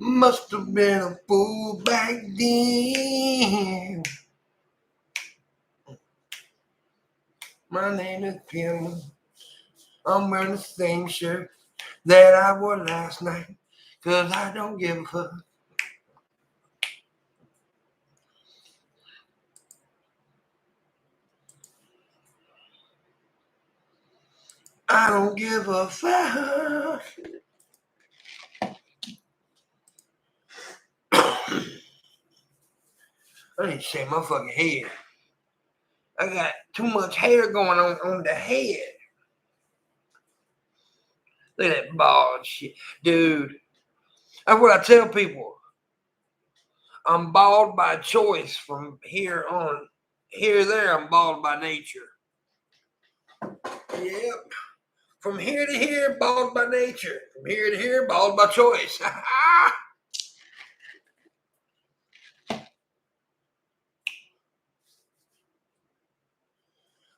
Must have been a fool back then. My name is Pimpmunk. I'm wearing the same shirt that I wore last night, 'cause I don't give a fuck. I don't give a fuck. I need to shave my fucking head. I got too much hair going on the head. Look at that bald shit. Dude, that's what I tell people. I'm bald by choice from here on. Here, there, I'm bald by nature. Yep. From here to here, bald by nature. From here to here, bald by choice.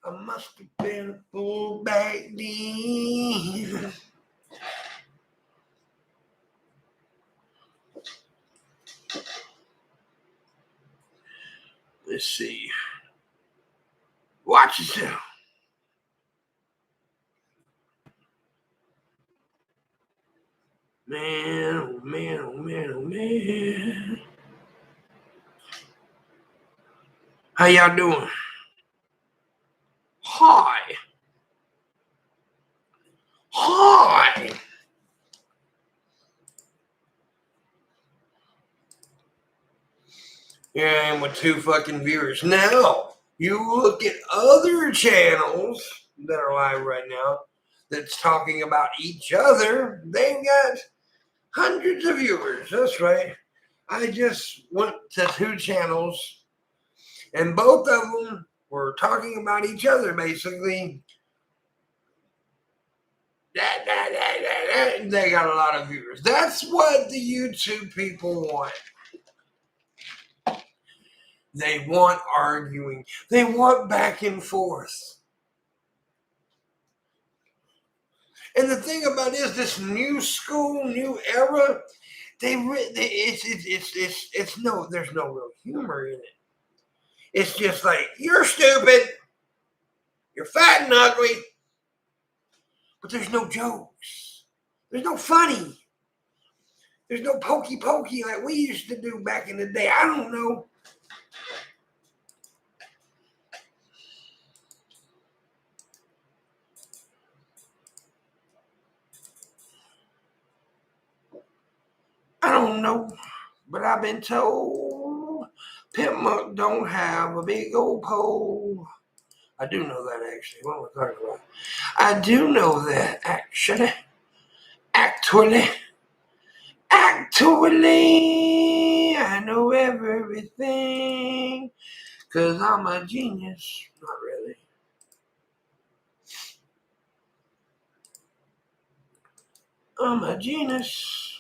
I must have been a fool back then. Let's see. Watch yourself. Man, oh man, oh man, oh man. How y'all doing? Hi. Hi. Here I am with 2 fucking viewers. Now, you look at other channels that are live right now that's talking about each other. They've got hundreds of viewers. That's right. I just went to 2 channels, and both of them were talking about each other, basically. They got a lot of viewers. That's what the YouTube people want. They want arguing. They want back and forth. And the thing about it is, this new school, new era, there's no real humor in it. It's just like, you're stupid, you're fat and ugly, but there's no jokes. There's no funny. There's no pokey like we used to do back in the day. I don't know. I don't know, but I've been told Pimpmunk don't have a big old pole. I do know that, actually. What am I talking about? I do know that, actually. Actually, I know everything, 'cause I'm a genius. Not really. I'm a genius.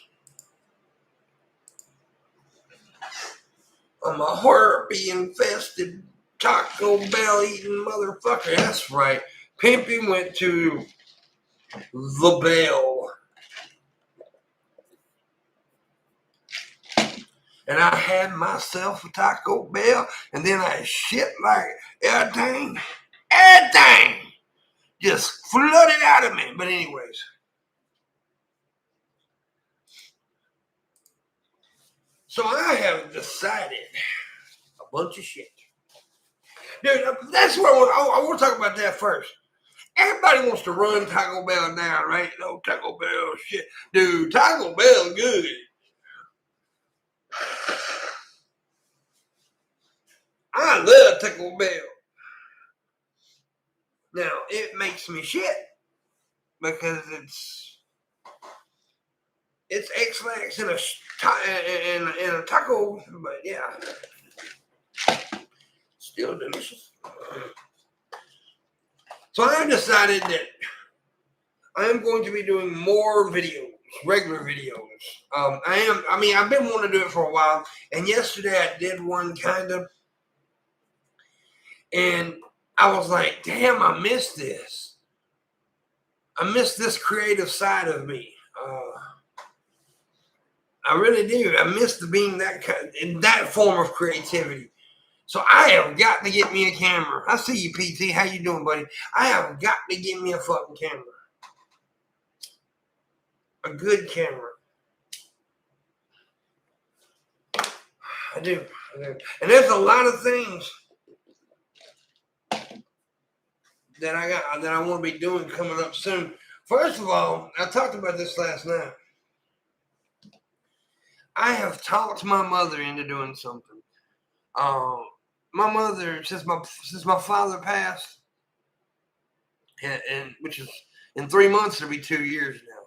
I'm a horror-infested Taco Bell eating motherfucker. That's right. Pimpy went to the Bell. And I had myself a Taco Bell, and then I shit like everything just flooded out of me. But anyways, so I have decided a bunch of shit. Dude, that's what I want to talk about that first. Everybody wants to run Taco Bell down, right? No, Taco Bell shit. Dude, Taco Bell good. I love Taco Bell. Now, it makes me shit because it's X-Lax in a taco, but yeah, still delicious. So I decided that I am going to be doing more videos, regular videos. I've been wanting to do it for a while, and yesterday I did one kind of, and I was like, damn, I missed this. I missed this creative side of me. I I really do. I miss being in that form of creativity. So I have got to get me a camera. I see you, PT. How you doing, buddy? I have got to get me a fucking camera. A good camera. I do. And there's a lot of things that I want to be doing coming up soon. First of all, I talked about this last night. I have talked my mother into doing something. My mother, since my father passed, and which is in 3 months, it'll be 2 years now.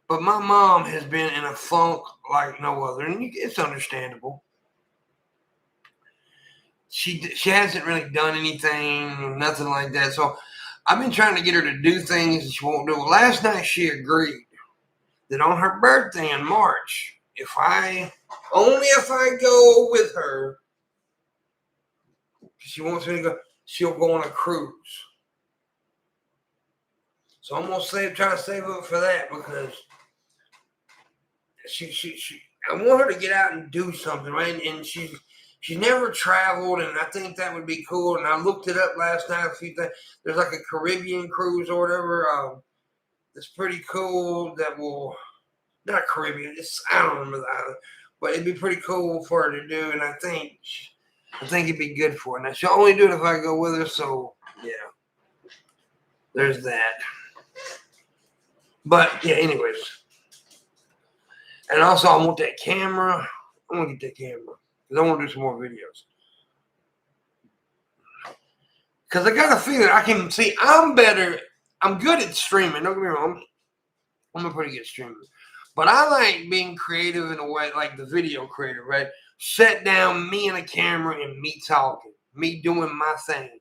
But my mom has been in a funk like no other, and it's understandable. She hasn't really done anything, nothing like that. So I've been trying to get her to do things that she won't do. Last night she agreed that on her birthday in March, if I go with her, she wants me to go, she'll go on a cruise. So I'm gonna try to save up for that, because I want her to get out and do something, right? And she's never traveled, and I think that would be cool. And I looked it up last night. There's like a Caribbean cruise or whatever. It's pretty cool. That will not Caribbean. I don't remember the island, but it'd be pretty cool for her to do. And I think it'd be good for her. Now she'll only do it if I go with her. So yeah, there's that. But yeah, anyways. And also, I want that camera. I want to get that camera because I want to do some more videos. Because I got a feeling I can see I'm better. I'm good at streaming. Don't get me wrong. I'm a pretty good streamer. But I like being creative in a way, like the video creator, right? Set down, me and a camera, and me talking. Me doing my thing.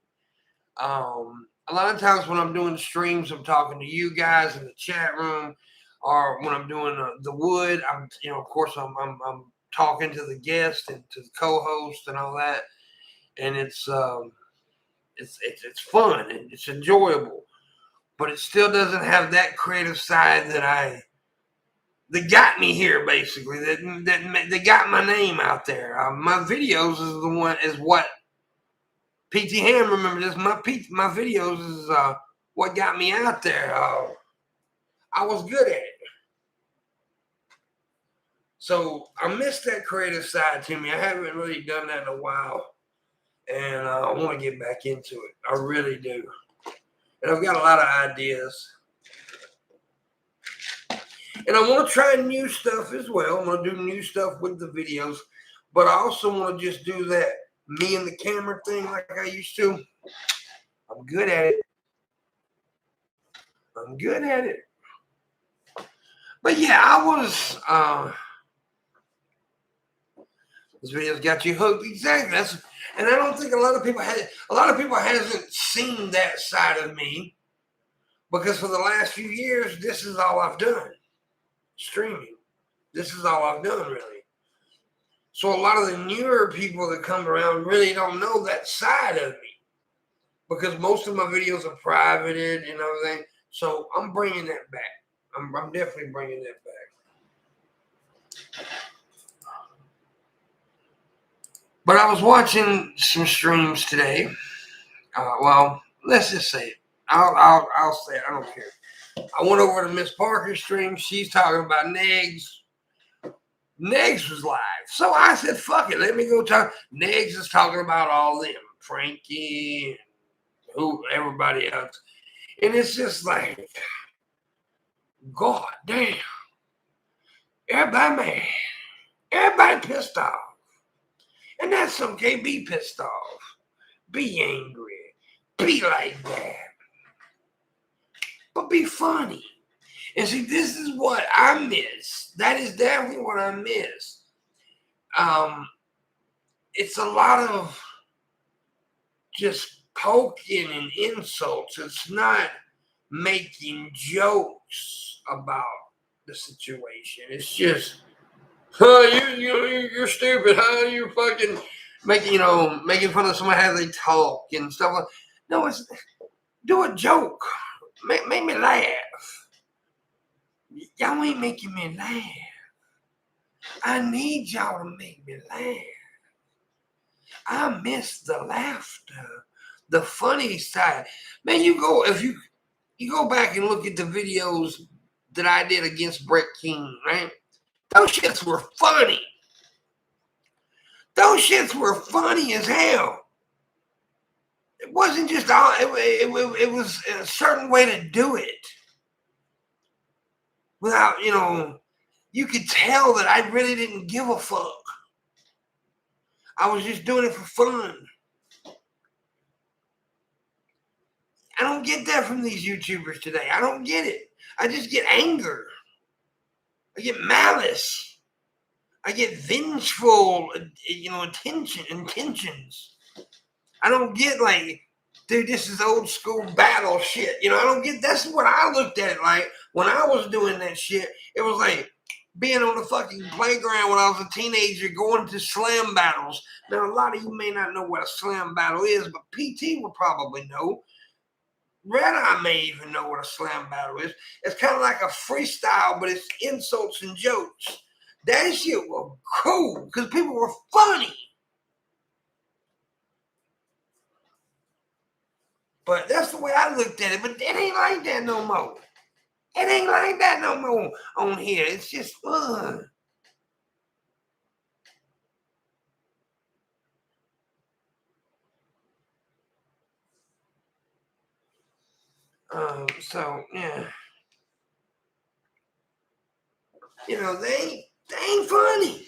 A lot of times when I'm doing streams, I'm talking to you guys in the chat room. Or when I'm doing the wood, I'm talking to the guest and to the co-host and all that, and it's fun and it's enjoyable, but it still doesn't have that creative side that got me here, basically. That got my name out there. My videos is what PT Ham. Remember this? My videos is what got me out there. I was good at it. So I miss that creative side to me. I haven't really done that in a while. And I want to get back into it. I really do. And I've got a lot of ideas. And I want to try new stuff as well. I'm going to do new stuff with the videos. But I also want to just do that me and the camera thing like I used to. I'm good at it. But yeah, I was... this video's got you hooked. Exactly. And I don't think a lot of people hasn't seen that side of me, because for the last few years, this is all I've done. Streaming. This is all I've done, really. So a lot of the newer people that come around really don't know that side of me, because most of my videos are privated and everything. So I'm bringing that back. I'm definitely bringing that back. But I was watching some streams today. Well, let's just say it. I'll say it. I don't care. I went over to Miss Parker's stream. She's talking about Negs. Negs was live. So I said, fuck it. Let me go talk. Negs is talking about all them. Frankie and everybody else. And it's just like, God damn. Everybody mad. Everybody pissed off. And that's okay. Be pissed off. Be angry. Be like that. But be funny. And see, this is what I miss. That is definitely what I miss. It's a lot of just poking and insults. It's not making jokes about the situation. It's just, you're stupid. How you fucking making fun of somebody how they talk and stuff like. No, it's do a joke. Make me laugh. Y'all ain't making me laugh. I need y'all to make me laugh. I miss the laughter, the funny side. Man, if you go back and look at the videos that I did against Brett King, right? Those shits were funny. Those shits were funny as hell. It wasn't just all, it was a certain way to do it. Without, you could tell that I really didn't give a fuck. I was just doing it for fun. I don't get that from these YouTubers today. I don't get it. I just get anger. I get malice. I get vengeful, intentions. I don't get like, dude, this is old school battle shit. I don't get, that's what I looked at it like when I was doing that shit. It was like being on the fucking playground when I was a teenager going to slam battles. Now, a lot of you may not know what a slam battle is, but PT would probably know. Red Eye may even know what a slam battle is. It's kind of like a freestyle, but it's insults and jokes. That shit was cool because people were funny. But that's the way I looked at it. But it ain't like that no more. It ain't like that no more on here. It's just fun. So yeah. They ain't funny.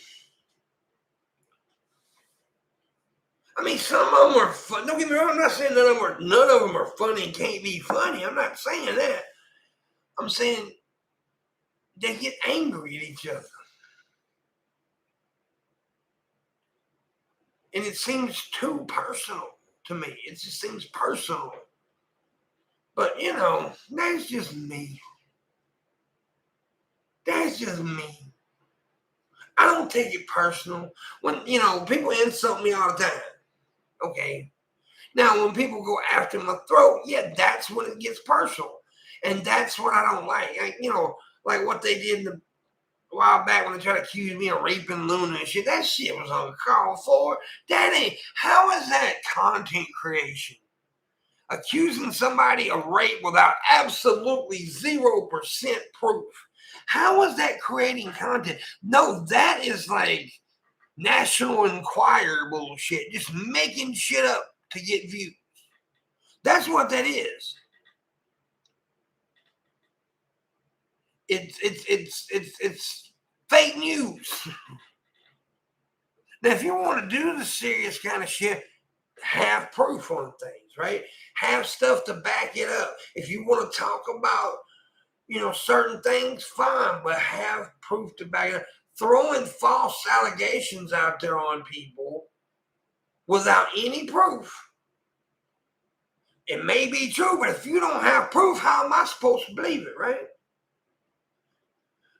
I mean, some of them are fun. Don't get me wrong. I'm not saying none of them are funny and can't be funny. I'm not saying that. I'm saying they get angry at each other. And it seems too personal to me. It just seems personal. But, that's just me. That's just me. I don't take it personal. When, people insult me all the time. Okay. Now, when people go after my throat, yeah, that's when it gets personal. And that's what I don't like. Like what they did a while back when they tried to accuse me of raping Luna and shit. That shit was uncalled for. How is that content creation? Accusing somebody of rape without absolutely 0% proof. How is that creating content? No, that is like National Enquirer bullshit. Just making shit up to get views. That's what that is. It's fake news. Now, if you want to do the serious kind of shit, have proof on things, right? Have stuff to back it up. If you want to talk about, certain things, fine, but have proof to back it up. Throwing false allegations out there on people without any proof. It may be true, but if you don't have proof, how am I supposed to believe it, right?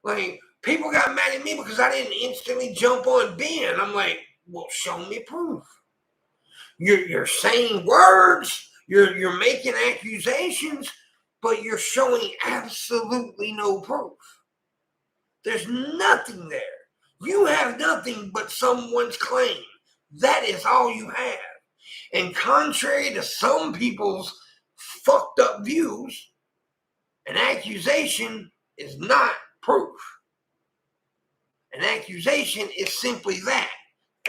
Like, people got mad at me because I didn't instantly jump on Ben. I'm like, well, show me proof. You're saying words, you're making accusations, but you're showing absolutely no proof. There's nothing there. You have nothing but someone's claim. That is all you have. And contrary to some people's fucked up views, an accusation is not proof. An accusation is simply that,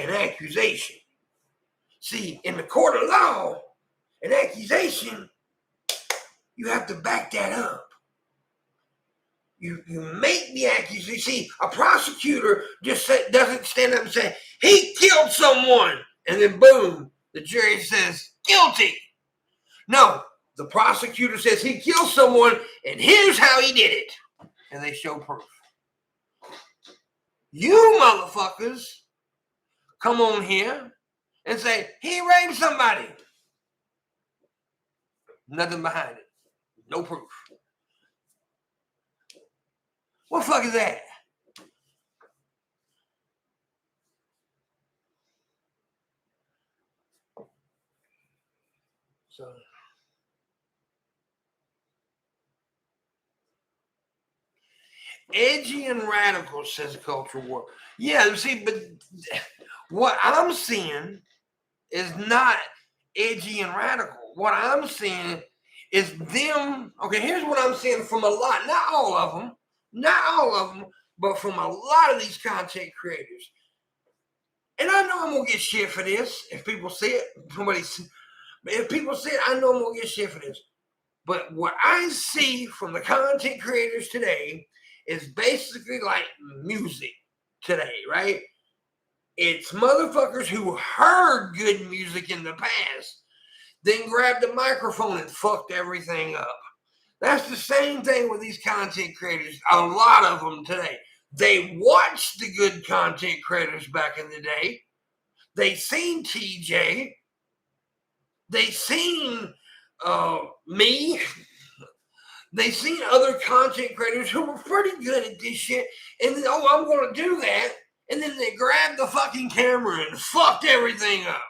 an accusation. See, in the court of law, an accusation, you have to back that up. You make the accusation. See, a prosecutor just doesn't stand up and say, he killed someone, and then boom, the jury says, guilty. No, the prosecutor says he killed someone, and here's how he did it. And they show proof. You motherfuckers come on here and say, he raped somebody. Nothing behind it. No proof. What the fuck is that? So, Edgy and radical, says Culture War. Yeah, see, but what I'm seeing is not edgy and radical. What I'm seeing is them. Okay, here's what I'm seeing from a lot, not all of them, but from a lot of these content creators. And I know I'm gonna get shit for this if people see it. If people see it, I know I'm gonna get shit for this. But what I see from the content creators today is basically like music today, right? It's motherfuckers who heard good music in the past, then grabbed the microphone and fucked everything up. That's the same thing with these content creators, a lot of them today. They watched the good content creators back in the day. They seen TJ. They seen me. They seen other content creators who were pretty good at this shit. And then, oh, I'm going to do that. And then they grabbed the fucking camera and fucked everything up.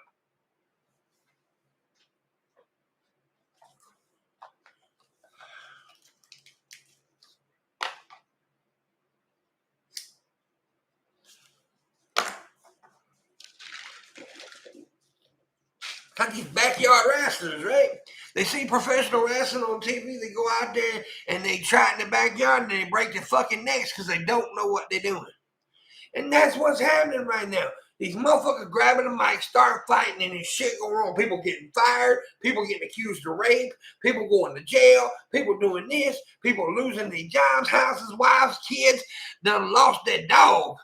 Like these backyard wrestlers, right? They see professional wrestling on TV. They go out there and they try it in the backyard and they break their fucking necks because they don't know what they're doing. And that's what's happening right now. These motherfuckers grabbing the mic, start fighting, and this shit going on. People getting fired, people getting accused of rape, people going to jail, people doing this, people losing their jobs, houses, wives, kids, done lost their dog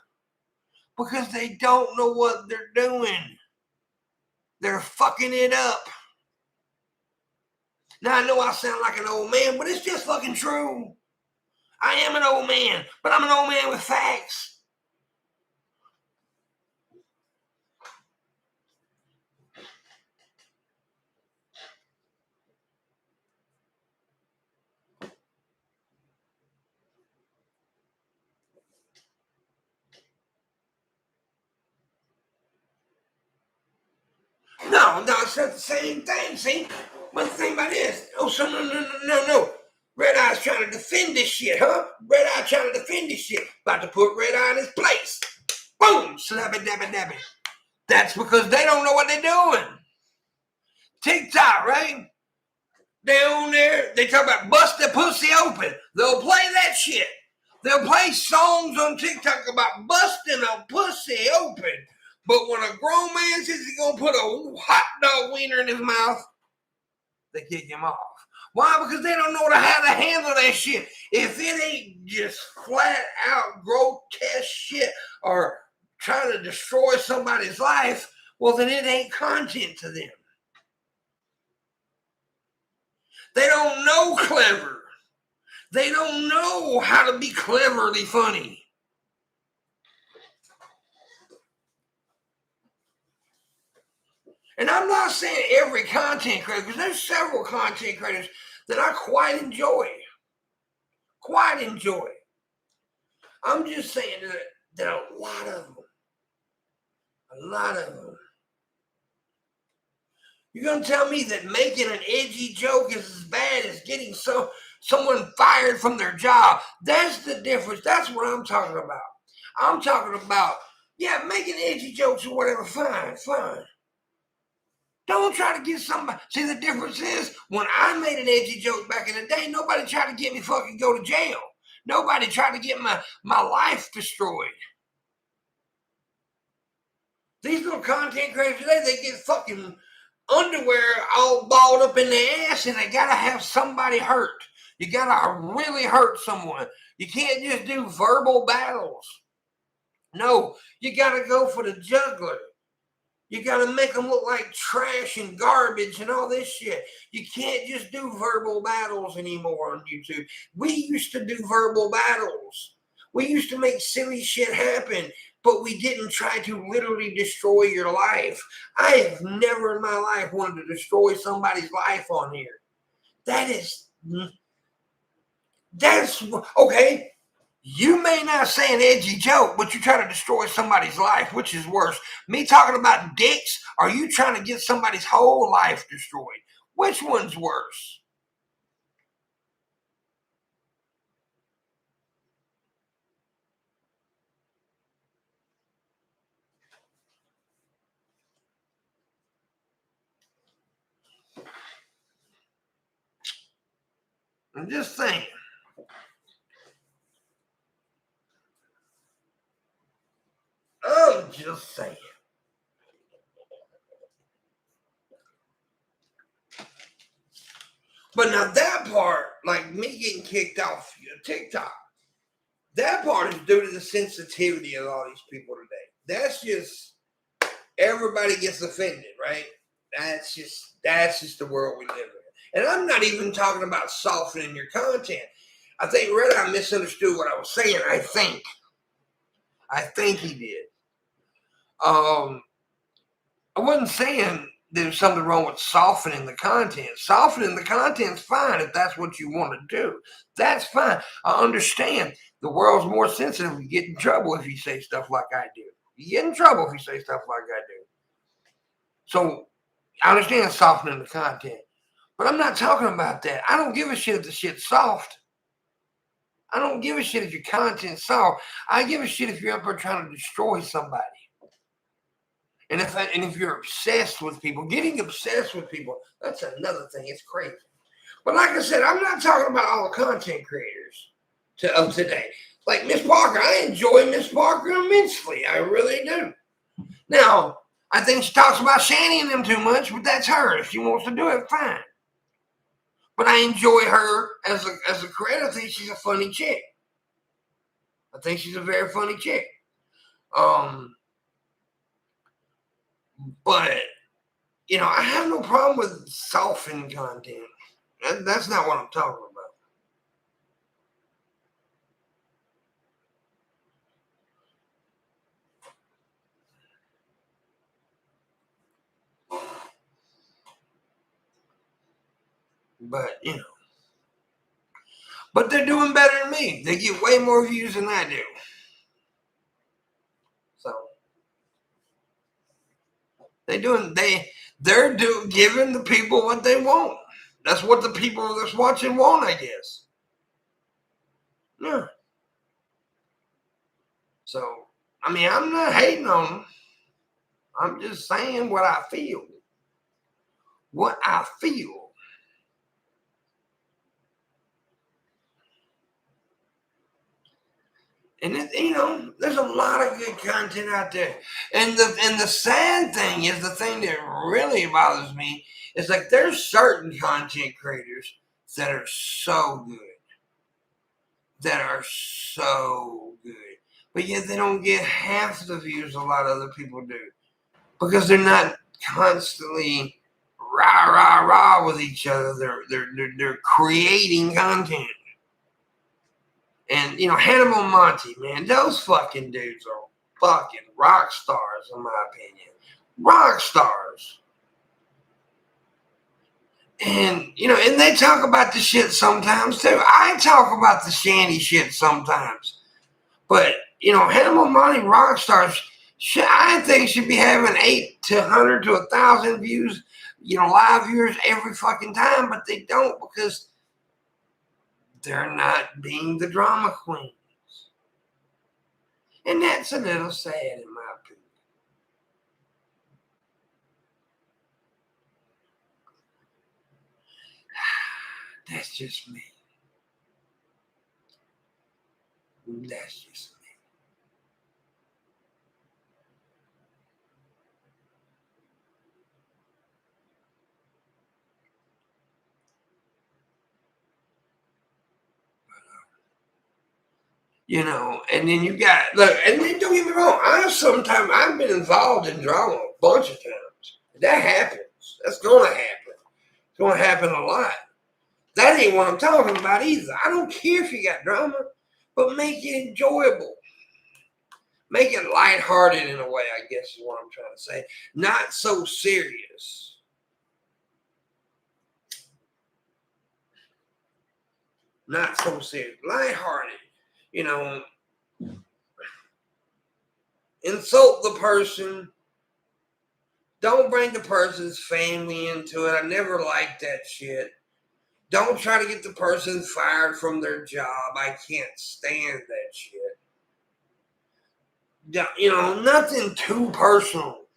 because they don't know what they're doing. They're fucking it up. Now, I know I sound like an old man, but it's just fucking true. I am an old man, but I'm an old man with facts. No, it's not the same thing, see? But the thing about this, no. Red Eye's trying to defend this shit, huh? Red Eye trying to defend this shit. About to put Red Eye in his place. Boom! Slabby dabby dabby. That's because they don't know what they're doing. TikTok, right? They on there, they talk about bust the pussy open. They'll play that shit. They'll play songs on TikTok about busting a pussy open. But when a grown man says he's going to put a hot dog wiener in his mouth, they kick him off. Why? Because they don't know how to handle that shit. If it ain't just flat out grotesque shit or trying to destroy somebody's life, well, then it ain't content to them. They don't know clever. They don't know how to be cleverly funny. And I'm not saying every content creator, because there's several content creators that I quite enjoy. I'm just saying that a lot of them. You're going to tell me that making an edgy joke is as bad as getting someone fired from their job? That's the difference. That's what I'm talking about. I'm talking about, yeah, making edgy jokes or whatever, fine. Don't try to get somebody. See, the difference is when I made an edgy joke back in the day, nobody tried to get me fucking go to jail. Nobody tried to get my life destroyed. These little content creators today, they get fucking underwear all balled up in their ass and they gotta have somebody hurt. You gotta really hurt someone. You can't just do verbal battles. No, you gotta go for the jugular. You got to make them look like trash and garbage and all this shit. You can't just do verbal battles anymore on YouTube. We used to do verbal battles. We used to make silly shit happen, but we didn't try to literally destroy your life. I have never in my life wanted to destroy somebody's life on here. That's okay. You may not say an edgy joke, but you're trying to destroy somebody's life, which is worse. Me talking about dicks, or you trying to get somebody's whole life destroyed? Which one's worse? I'm just saying. I'm just saying. But now that part, like me getting kicked off TikTok, that part is due to the sensitivity of all these people today. That's just everybody gets offended, right? That's just the world we live in. And I'm not even talking about softening your content. I think Reddit misunderstood what I was saying. I think he did. I wasn't saying there's something wrong with softening the content. Softening the content's fine if that's what you want to do. That's fine. I understand the world's more sensitive. You get in trouble if you say stuff like I do. You get in trouble if you say stuff like I do. So I understand softening the content. But I'm not talking about that. I don't give a shit if the shit's soft. I don't give a shit if your content's soft. I give a shit if you're up there trying to destroy somebody. And if you're obsessed with people, getting obsessed with people, that's another thing. It's crazy. But like I said, I'm not talking about all the content creators of today. Like Miss Parker, I enjoy Miss Parker immensely. I really do. Now, I think she talks about Shanny and them too much, but that's her. If she wants to do it, fine. But I enjoy her as a creator. I think she's a funny chick. I think she's a very funny chick. But, you know, I have no problem with softening content. That's not what I'm talking about. But, you know. But they're doing better than me. They get way more views than I do. So they're giving the people what they want. That's what the people that's watching want, I guess. Yeah. So, I mean, I'm not hating on them. I'm just saying what I feel. What I feel. And you know, there's a lot of good content out there. And the sad thing is, the thing that really bothers me is like there's certain content creators that are so good. But yet they don't get half the views a lot of other people do. Because they're not constantly rah with each other. They're creating content. And, you know, Hannibal Monty, man, those fucking dudes are fucking rock stars, in my opinion. Rock stars. And, you know, and they talk about the shit sometimes, too. I talk about the Shanny shit sometimes. But, you know, Hannibal Monty rock stars, I think should be having 8 to 100 to 1,000 views, you know, live viewers every fucking time. But they don't because they're not being the drama queens. And that's a little sad in my opinion. That's just me. That's just me. You know, and then you got, look, and then don't get me wrong, I've been involved in drama a bunch of times. That happens. That's going to happen. It's going to happen a lot. That ain't what I'm talking about either. I don't care if you got drama, but make it enjoyable. Make it lighthearted in a way, I guess is what I'm trying to say. Not so serious. Not so serious. Lighthearted. You know, insult the person. Don't bring the person's family into it. I never liked that shit. Don't try to get the person fired from their job. I can't stand that shit. You know, nothing too personal.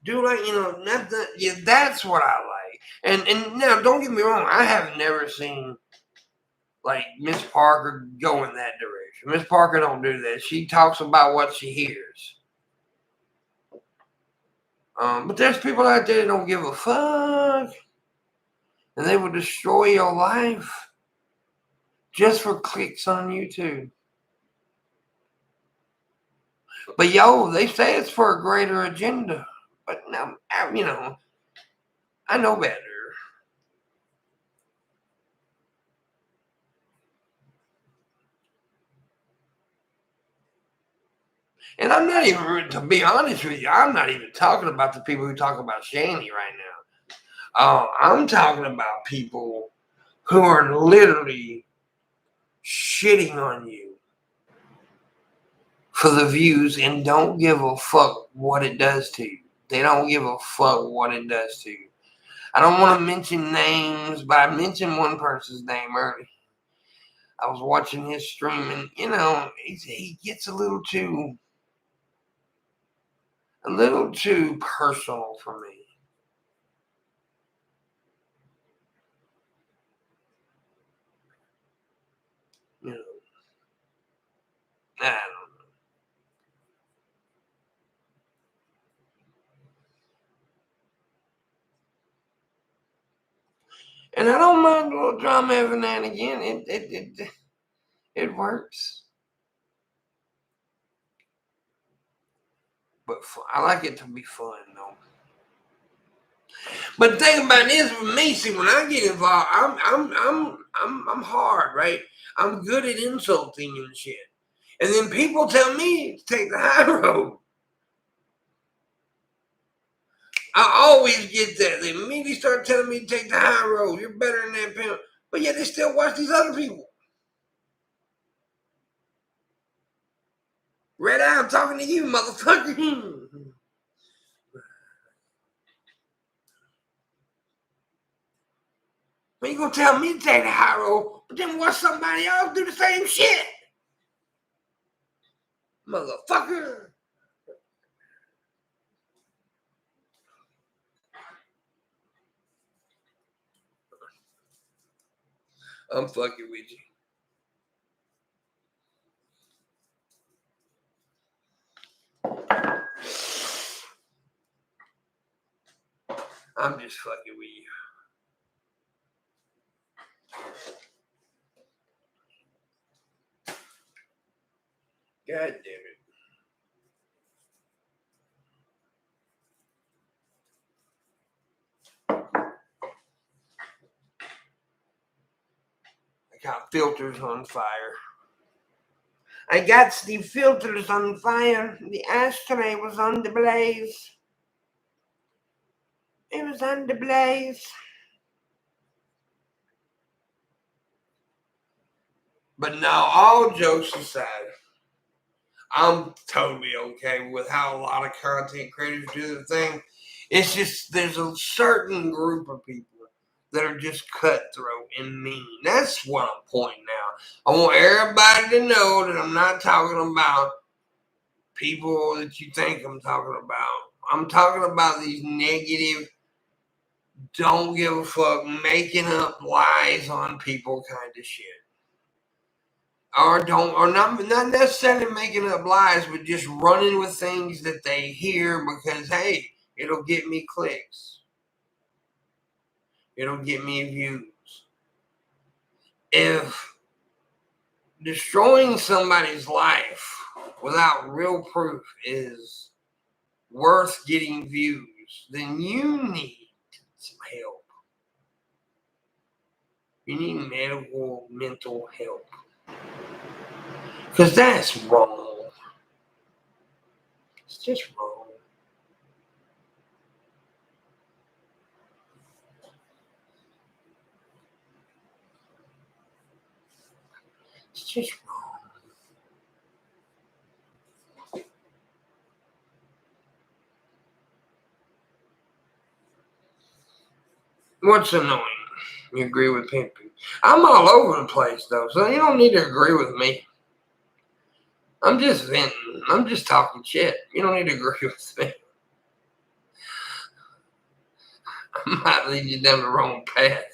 Do like, you know, nothing. Yeah, that's what I like. And now, don't get me wrong. I have never seen like Miss Parker go in that direction. Miss Parker don't do that. She talks about what she hears. But there's people out there that don't give a fuck, and they will destroy your life just for clicks on YouTube. But yo, they say it's for a greater agenda. But now, you know, I know better. And I'm not even, to be honest with you, I'm not even talking about the people who talk about Shanny right now. I'm talking about people who are literally shitting on you for the views and don't give a fuck what it does to you. They don't give a fuck what it does to you. I don't want to mention names, but I mentioned one person's name earlier. I was watching his stream, and you know, he gets a little too personal for me. You know, I don't know. And I don't mind a little drama every now and again. It works. But I like it to be fun, though. But the thing about this with me, see, when I get involved, I'm hard, right? I'm good at insulting and shit. And then people tell me to take the high road. I always get that. They immediately start telling me to take the high road. You're better than that pimp. But yet they still watch these other people. Red Eye, I'm talking to you, motherfucker. But you gonna tell me to take the high road, but then watch somebody else do the same shit. Motherfucker. I'm fucking with you. I'm just fucking with you. God damn it. I got filters on fire. I got the filters on fire. The ashtray was on the blaze. It was on the blaze. But now, all jokes aside, I'm totally okay with how a lot of content creators do the thing. It's just there's a certain group of people that are just cutthroat and mean. That's what I'm pointing out. I want everybody to know that I'm not talking about people that you think I'm talking about. I'm talking about these negative, don't give a fuck, making up lies on people kind of shit. Or not necessarily making up lies, but just running with things that they hear because hey, it'll get me clicks. It'll get me views. If destroying somebody's life without real proof is worth getting views, then you need some help. You need mental help. Because that's wrong. It's just wrong. It's just wrong. What's annoying? You agree with Pimpmunk? I'm all over the place though, so you don't need to agree with me. I'm just venting. I'm just talking shit. You don't need to agree with me. I might lead you down the wrong path.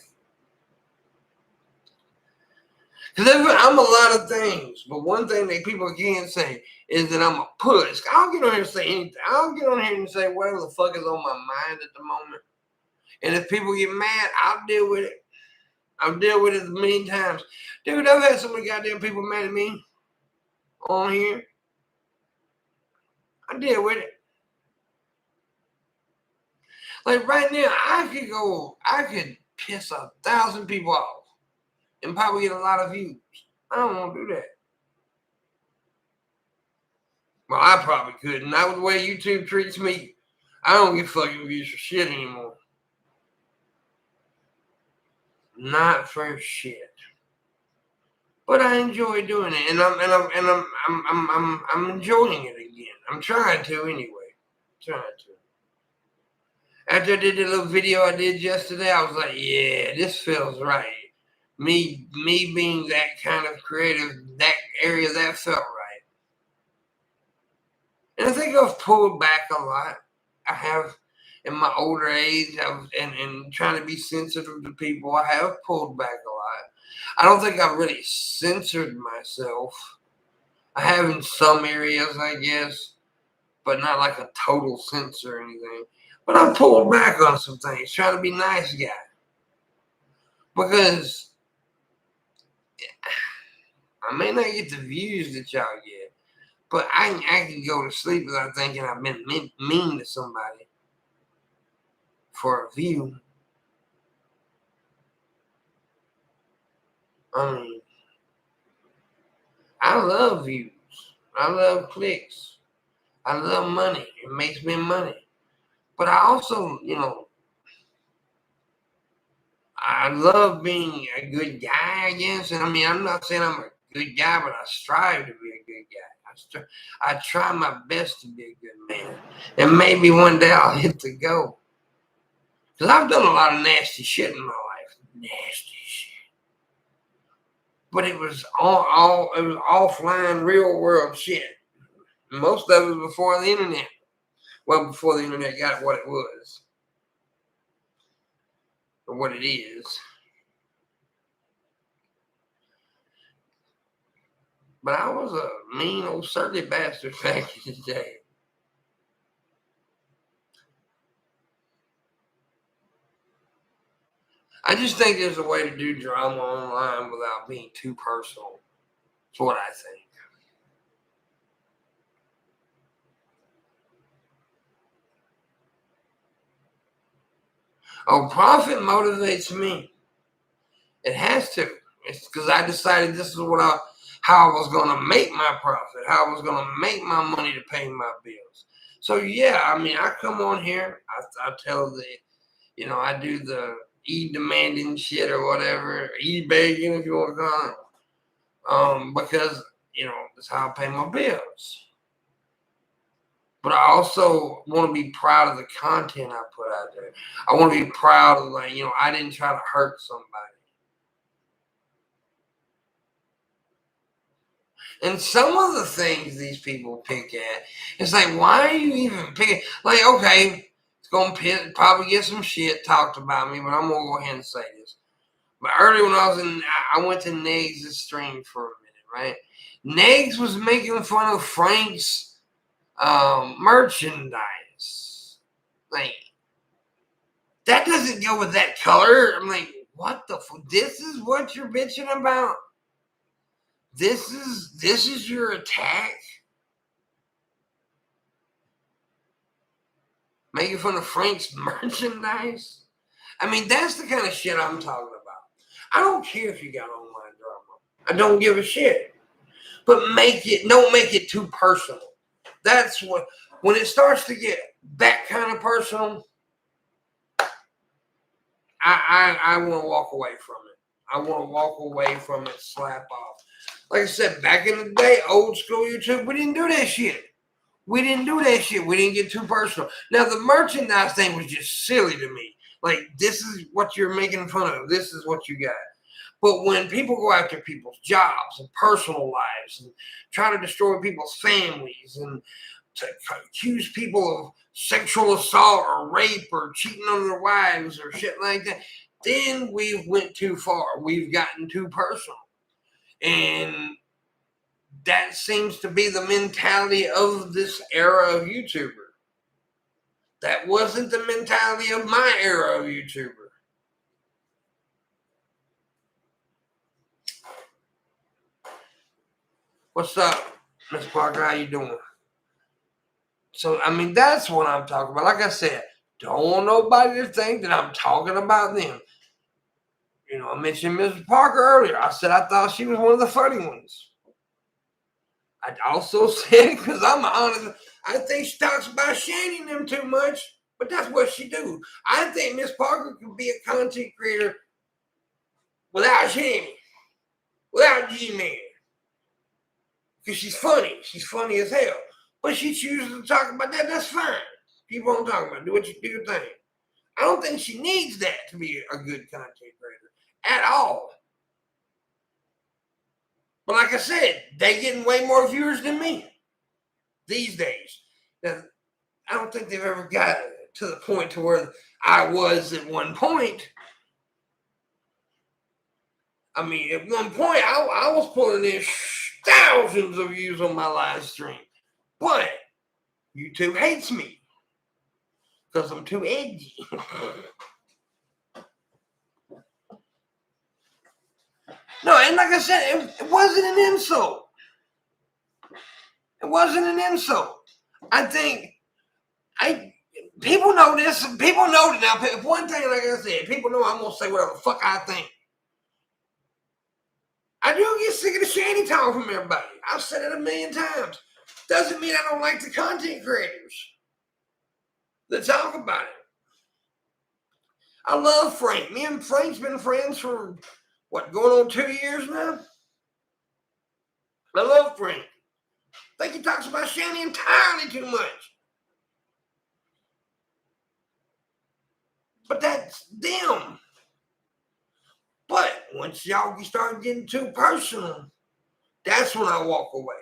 Because I'm a lot of things, but one thing that people can't say is that I'm a puss. I'll get on here and say anything. I'll get on here and say whatever the fuck is on my mind at the moment. And if people get mad, I'll deal with it. I've dealt with it a million times. Dude, I've had so many goddamn people mad at me on here. I deal with it. Like right now, I could piss 1,000 people off and probably get a lot of views. I don't want to do that. Well, I probably could. Not with the way YouTube treats me. I don't get fucking views for shit anymore. Not for shit. But I enjoy doing it, and I'm enjoying it again. I'm trying to anyway. Trying to. After I did the little video I did yesterday, I was like, yeah, this feels right. Me being that kind of creative, that area, that felt right. And I think I've pulled back a lot. I have, in my older age, and trying to be sensitive to people, I have pulled back a lot. I don't think I've really censored myself. I have in some areas, I guess, but not like a total censor or anything. But I pulled back on some things, trying to be nice guy. Because I may not get the views that y'all get, but I can go to sleep without thinking I've been mean to somebody for a view. I mean, I love views. I love clicks. I love money. It makes me money. But I also, I love being a good guy, I guess. And I mean, I'm not saying I'm a good guy, but I strive to be a good guy. I try my best to be a good man. And maybe one day I'll hit the go. Because I've done a lot of nasty shit in my life. Nasty shit. But it was it was offline, real world shit. Most of it was before the internet. Well, before the internet got what it was. Or what it is. But I was a mean old surly bastard back in the day. I just think there's a way to do drama online without being too personal. That's what I think. Oh, profit motivates me. It has to. It's because I decided this is how I was going to make my profit, how I was going to make my money to pay my bills. So yeah, I mean, I come on here, I tell I do the demanding shit or whatever, begging if you want to call it, because that's how I pay my bills. But I also want to be proud of the content I put out there. I want to be proud of I didn't try to hurt somebody. And some of the things these people pick at, it's like, why are you even picking? Like, okay, it's going to probably get some shit talked about me, but I'm going to go ahead and say this. But earlier when I went to Negs' stream for a minute, right? Negs was making fun of Frank's merchandise. Like, that doesn't go with that color. I'm like, what the fuck? This is what you're bitching about? This is your attack? Making fun of Frank's merchandise? I mean, that's the kind of shit I'm talking about. I don't care if you got online drama. I don't give a shit. But don't make it too personal. That's when it starts to get that kind of personal, I want to walk away from it. I want to walk away from it, slap off. Like I said, back in the day, old school YouTube, we didn't do that shit. We didn't get too personal. Now, the merchandise thing was just silly to me. Like, this is what you're making fun of. This is what you got. But when people go after people's jobs and personal lives and try to destroy people's families and to accuse people of sexual assault or rape or cheating on their wives or shit like that, then we've went too far. We've gotten too personal. And that seems to be the mentality of this era of YouTuber. That wasn't the mentality of my era of YouTuber. What's up, Miss Parker? How you doing? So, I mean, that's what I'm talking about. Like I said, don't want nobody to think that I'm talking about them. You know, I mentioned Mrs. Parker earlier. I said I thought she was one of the funny ones. I also said, because I'm honest, I think she talks about Shani and them too much, but that's what she do. I think Miss Parker could be a content creator without Shani, without G-Man. Because she's funny. She's funny as hell. But she chooses to talk about that. That's fine. Keep on talking about it. Do your thing. I don't think she needs that to be a good content creator at all. But like I said, they getting way more viewers than me these days. Now, I don't think they've ever got to the point to where I was at one point. I mean, at one point, I was pulling in thousands of views on my live stream. But YouTube hates me because I'm too edgy. No, and like I said, it wasn't an insult. It wasn't an insult. I think people know this. People know that now. If one thing, like I said, people know I'm gonna say whatever the fuck I think. I do get sick of the shady talk from everybody. I've said it a million times. Doesn't mean I don't like the content creators that talk about it. I love Frank. Me and Frank's been friends for what, going on 2 years now? I love Frank. I think he talks about Shani entirely too much. But that's them. But once y'all start getting too personal, that's when I walk away.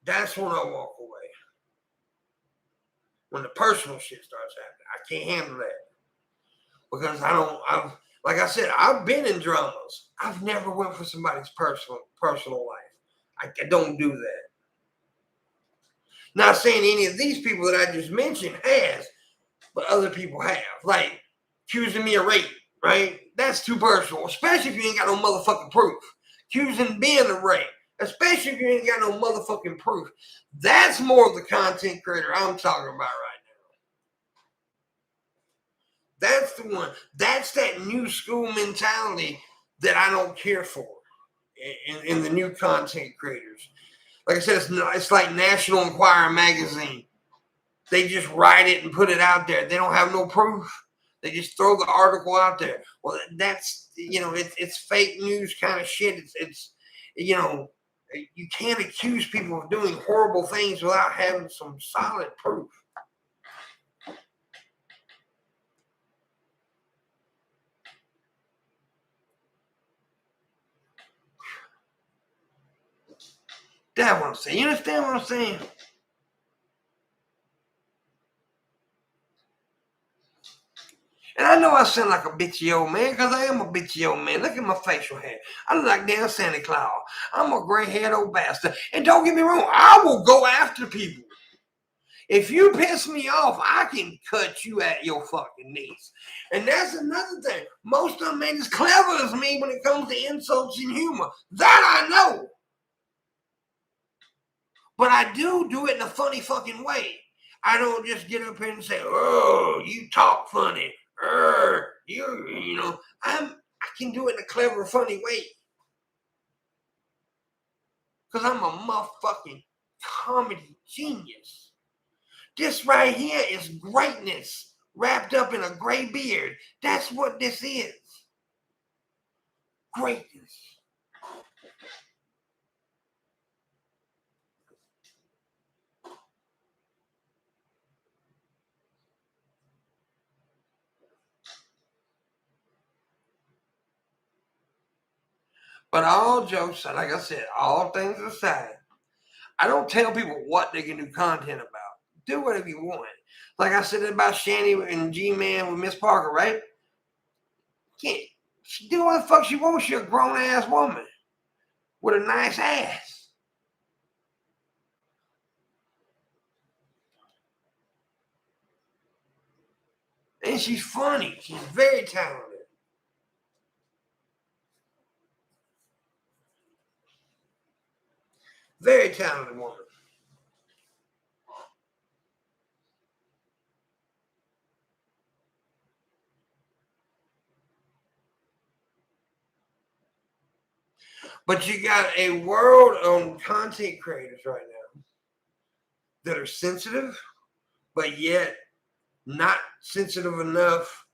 That's when I walk away. When the personal shit starts happening. I can't handle that. Because like I said, I've been in dramas. I've never went for somebody's personal life. I don't do that. Not saying any of these people that I just mentioned has, but other people have. Like accusing me of rape, right? That's too personal, especially if you ain't got no motherfucking proof. Accusing being of rape, especially if you ain't got no motherfucking proof. That's more of the content creator I'm talking about right now. That's the one. That's that new school mentality that I don't care for in the new content creators. Like I said, it's like National Enquirer magazine. They just write it and put it out there. They don't have no proof. They just throw the article out there. Well, that's, it's fake news kind of shit. It's you can't accuse people of doing horrible things without having some solid proof. That's what I'm saying. You understand what I'm saying? And I know I sound like a bitchy old man because I am a bitchy old man. Look at my facial hair. I look like damn Santa Claus. I'm a gray-haired old bastard. And don't get me wrong, I will go after people. If you piss me off, I can cut you at your fucking knees. And that's another thing. Most of them ain't as clever as me when it comes to insults and humor. That I know. But I do it in a funny fucking way. I don't just get up here and say, "Oh, you talk funny." I can do it in a clever, funny way. Because I'm a motherfucking comedy genius. This right here is greatness wrapped up in a gray beard. That's what this is. Greatness. But all jokes, like I said, all things aside, I don't tell people what they can do content about. Do whatever you want. Like I said about Shani and G-Man with Miss Parker, right? She do what the fuck she wants. She a grown ass woman with a nice ass. And she's funny. She's very talented. Very talented woman. But you got a world of content creators right now that are sensitive, but yet not sensitive enough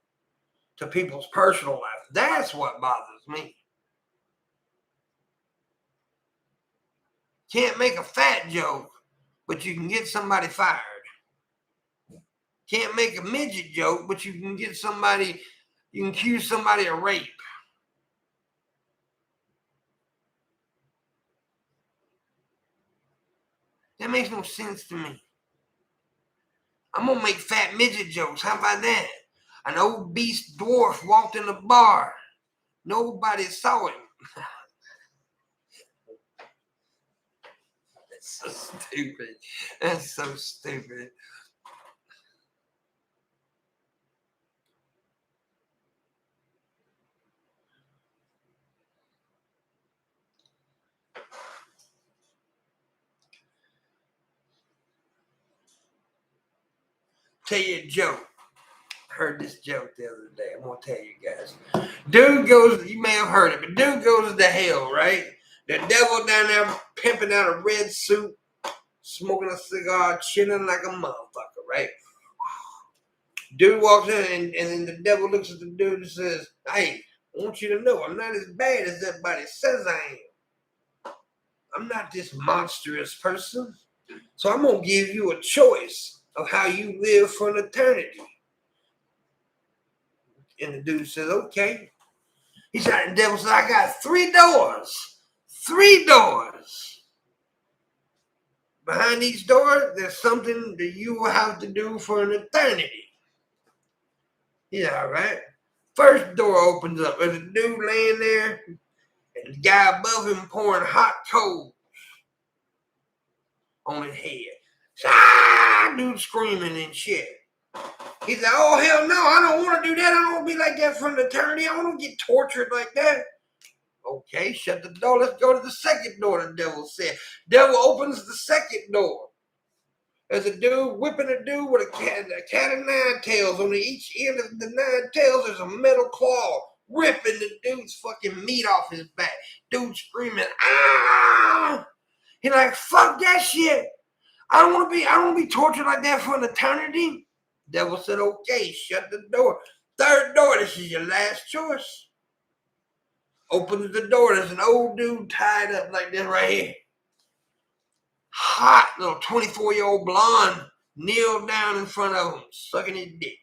to people's personal life. That's what bothers me. Can't make a fat joke, but you can get somebody fired. Can't make a midget joke, but you can get somebody, you can accuse somebody of rape. That makes no sense to me. I'm gonna make fat midget jokes. How about that? An obese dwarf walked in the bar. Nobody saw him. That's so stupid. That's so stupid. Tell you a joke. I heard this joke the other day. I'm gonna tell you guys. Dude goes, you may have heard it, but dude goes to hell, right? The devil down there pimping out a red suit, smoking a cigar, chilling like a motherfucker, right? Dude walks in and then the devil looks at the dude and says, hey, I want you to know I'm not as bad as everybody says I am. I'm not this monstrous person. So I'm gonna give you a choice of how you live for an eternity. And the dude says, okay. He said, the devil said, I got 3 doors. 3 doors. Behind each door, there's something that you will have to do for an eternity. Yeah, all right. First door opens up. There's a dude laying there, and the guy above him pouring hot coals on his head. Dude screaming and shit. He said, oh, hell no, I don't want to do that. I don't want to be like that for an eternity. I don't want to get tortured like that. Okay, shut the door. Let's go to the second door, the devil said. Devil opens the second door. There's a dude whipping a dude with a cat of 9 tails. On each end of the 9 tails, there's a metal claw ripping the dude's fucking meat off his back. Dude screaming, ah! He like, fuck that shit. I don't want to be tortured like that for an eternity. Devil said, okay, shut the door. Third door, this is your last choice. Opens the door, there's an old dude tied up like this right here. Hot little 24-year-old blonde kneeled down in front of him, sucking his dick.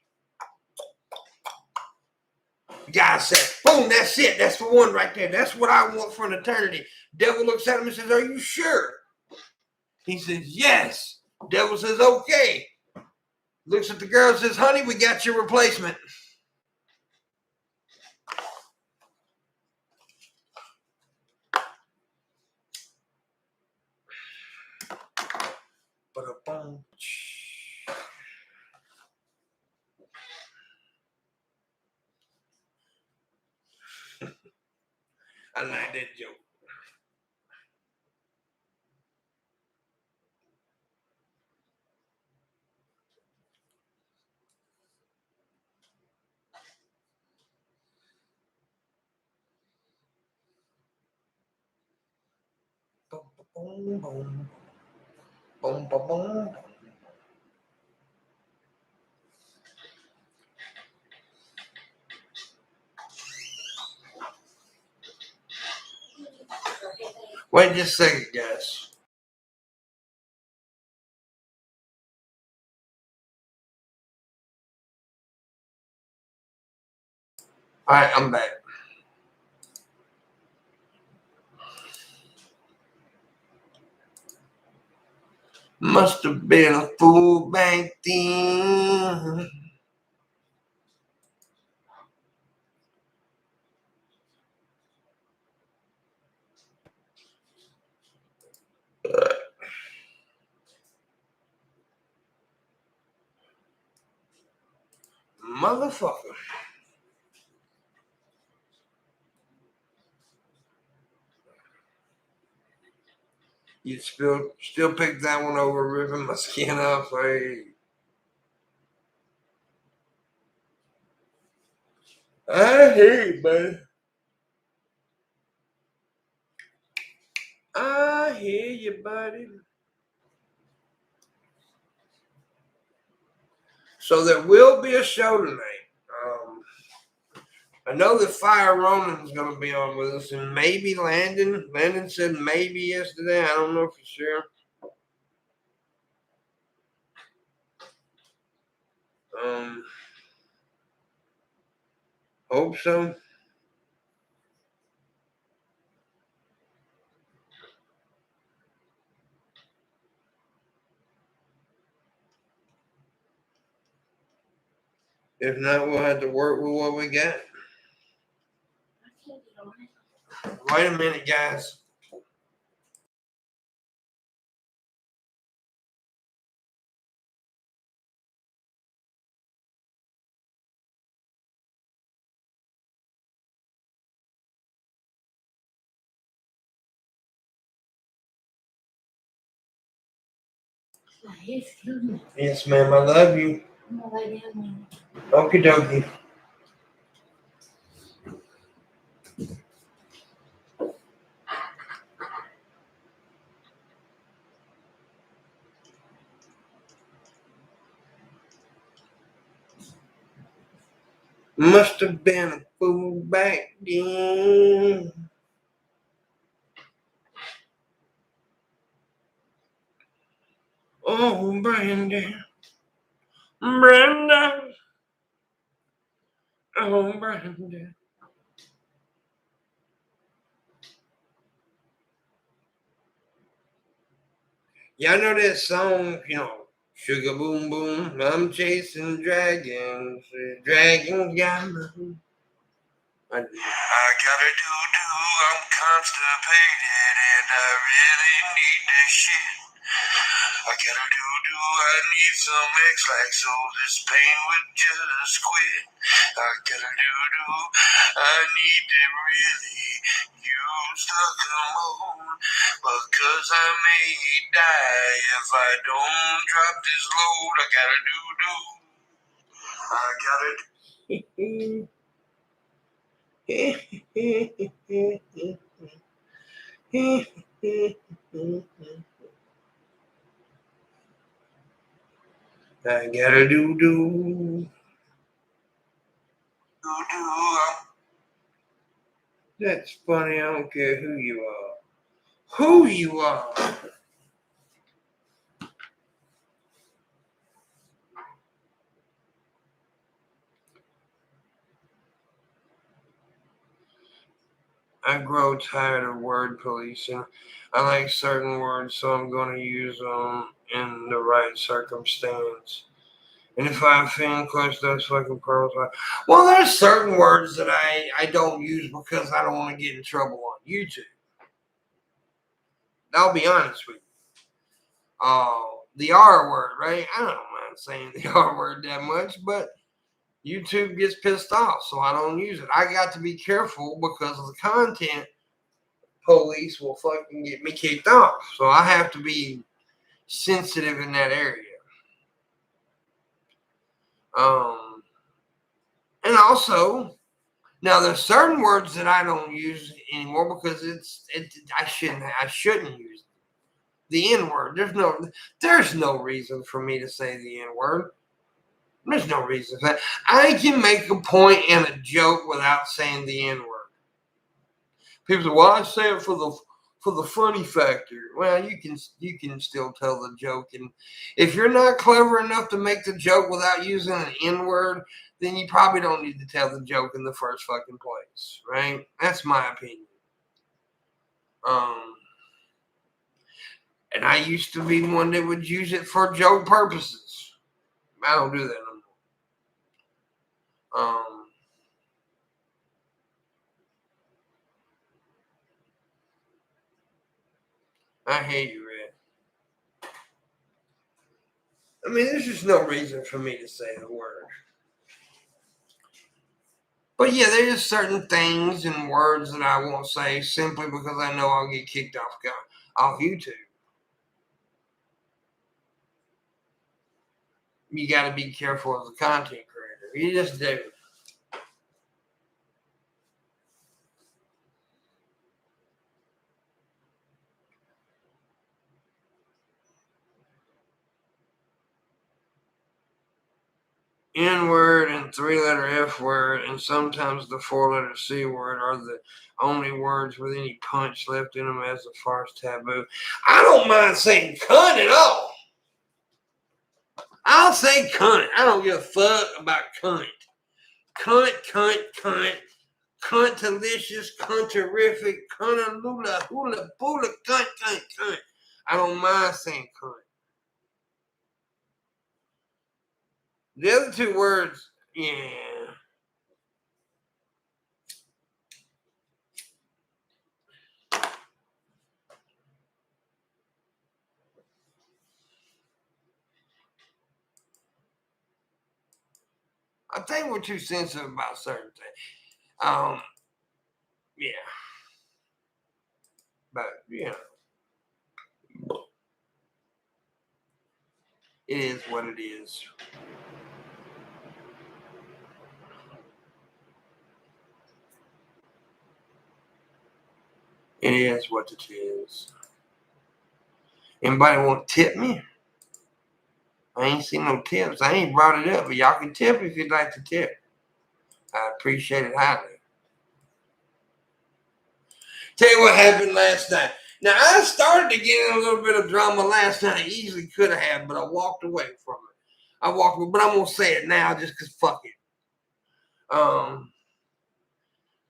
The guy said, boom, that's it. That's the one right there. That's what I want for an eternity. Devil looks at him and says, are you sure? He says, yes. Devil says, okay. Looks at the girl and says, honey, we got your replacement. Ba-da-boom. I like that joke. Boom, boom, boom, boom, boom. Wait just a second, guys. All right, I'm back. Must have been a fool back then. Motherfucker. You still pick that one over ripping my skin off. I hate, man. I hear you, buddy. So there will be a show tonight. I know that Fire Ronan's going to be on with us, and maybe Landon. Landon said maybe yesterday. I don't know for sure. Hope so. If not, we'll have to work with what we got. Wait a minute, guys. Yes, ma'am. I love you. Okie dokie. Must have been a fool back then. Oh, Brenda. Brenda. Oh, Brenda. Y'all know that song, Sugar Boom Boom, I'm chasing dragons, dragons got me. I gotta do, I'm constipated and I really need this shit. I gotta do, I need some X-Lax so this pain would just quit. I gotta do, I need to really use the commode because I may die if I don't drop this load. I gotta do, I gotta do. I gotta do. That's funny. I don't care who you are. Who you are. I grow tired of word policing. I like certain words, so I'm going to use them in the right circumstance. And if I offend close those fucking pearls, well, there's certain words that I don't use because I don't want to get in trouble on YouTube. I'll be honest with you. The R word, right? I don't mind saying the R word that much, but YouTube gets pissed off, so I don't use it. I got to be careful because of the content. Police will fucking get me kicked off, so I have to be sensitive in that area. And also, now there's certain words that I don't use anymore because I shouldn't use it. The N word. There's no reason for me to say the N word. There's no reason for that. I can make a point and a joke without saying the N word. People say, "Well, I say it for the funny factor." Well, you can still tell the joke, and if you're not clever enough to make the joke without using an N word, then you probably don't need to tell the joke in the first fucking place, right? That's my opinion. And I used to be one that would use it for joke purposes. I don't do that no more. I hate you, Red. I mean, there's just no reason for me to say the word. But yeah, there's certain things and words that I won't say simply because I know I'll get kicked off YouTube. You got to be careful as a content creator. You just do. N word and 3-letter F word, and sometimes the 4-letter C word are the only words with any punch left in them as a farce taboo. I don't mind saying cunt at all. I'll say cunt. I don't give a fuck about cunt. Cunt, cunt, cunt. Cuntalicious, cunterific, cuntalula, hula, bula, cunt, cunt, cunt. I don't mind saying cunt. The other two words, yeah. I think we're too sensitive about certain things. Yeah. But, you know, it is what it is. It is what it is. Anybody want to tip me? I ain't seen no tips. I ain't brought it up, but y'all can tip if you'd like to tip. I appreciate it highly. Tell you what happened last night. Now, I started to get in a little bit of drama last night. I easily could have, but I walked away from it. But I'm going to say it now just because fuck it.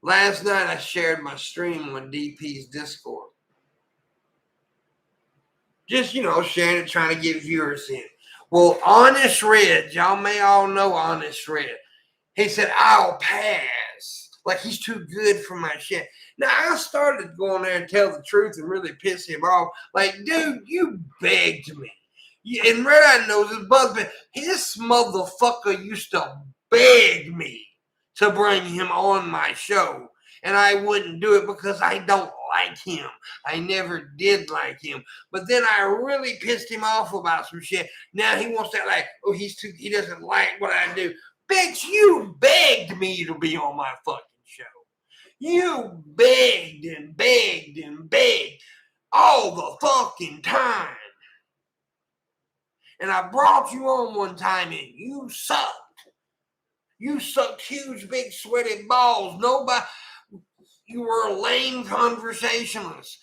Last night I shared my stream on DP's Discord. Just, sharing it, trying to get viewers in. Well, Honest Red, y'all may all know Honest Red. He said, I'll pass. Like he's too good for my shit. Now, I started to go on there and tell the truth and really piss him off. Like, dude, you begged me. And Red Eye knows his husband. This motherfucker used to beg me to bring him on my show. And I wouldn't do it because I don't like him. I never did like him. But then I really pissed him off about some shit. Now he wants that he doesn't like what I do. Bitch, you begged me to be on my fucking show. You begged and begged and begged all the fucking time. And I brought you on one time and you sucked. You sucked huge, big, sweaty balls. You were a lame conversationalist.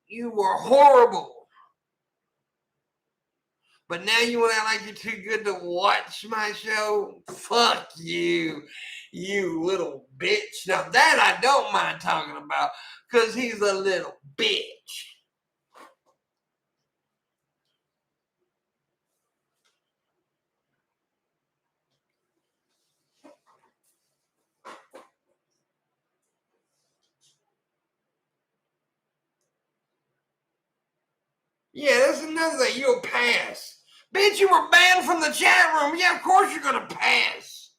You were horrible. But now you want to act like you're too good to watch my show? Fuck you, you little bitch. Now that I don't mind talking about, because he's a little bitch. Yeah, that's another thing. You'll pass. Bitch, you were banned from the chat room. Yeah, of course you're going to pass.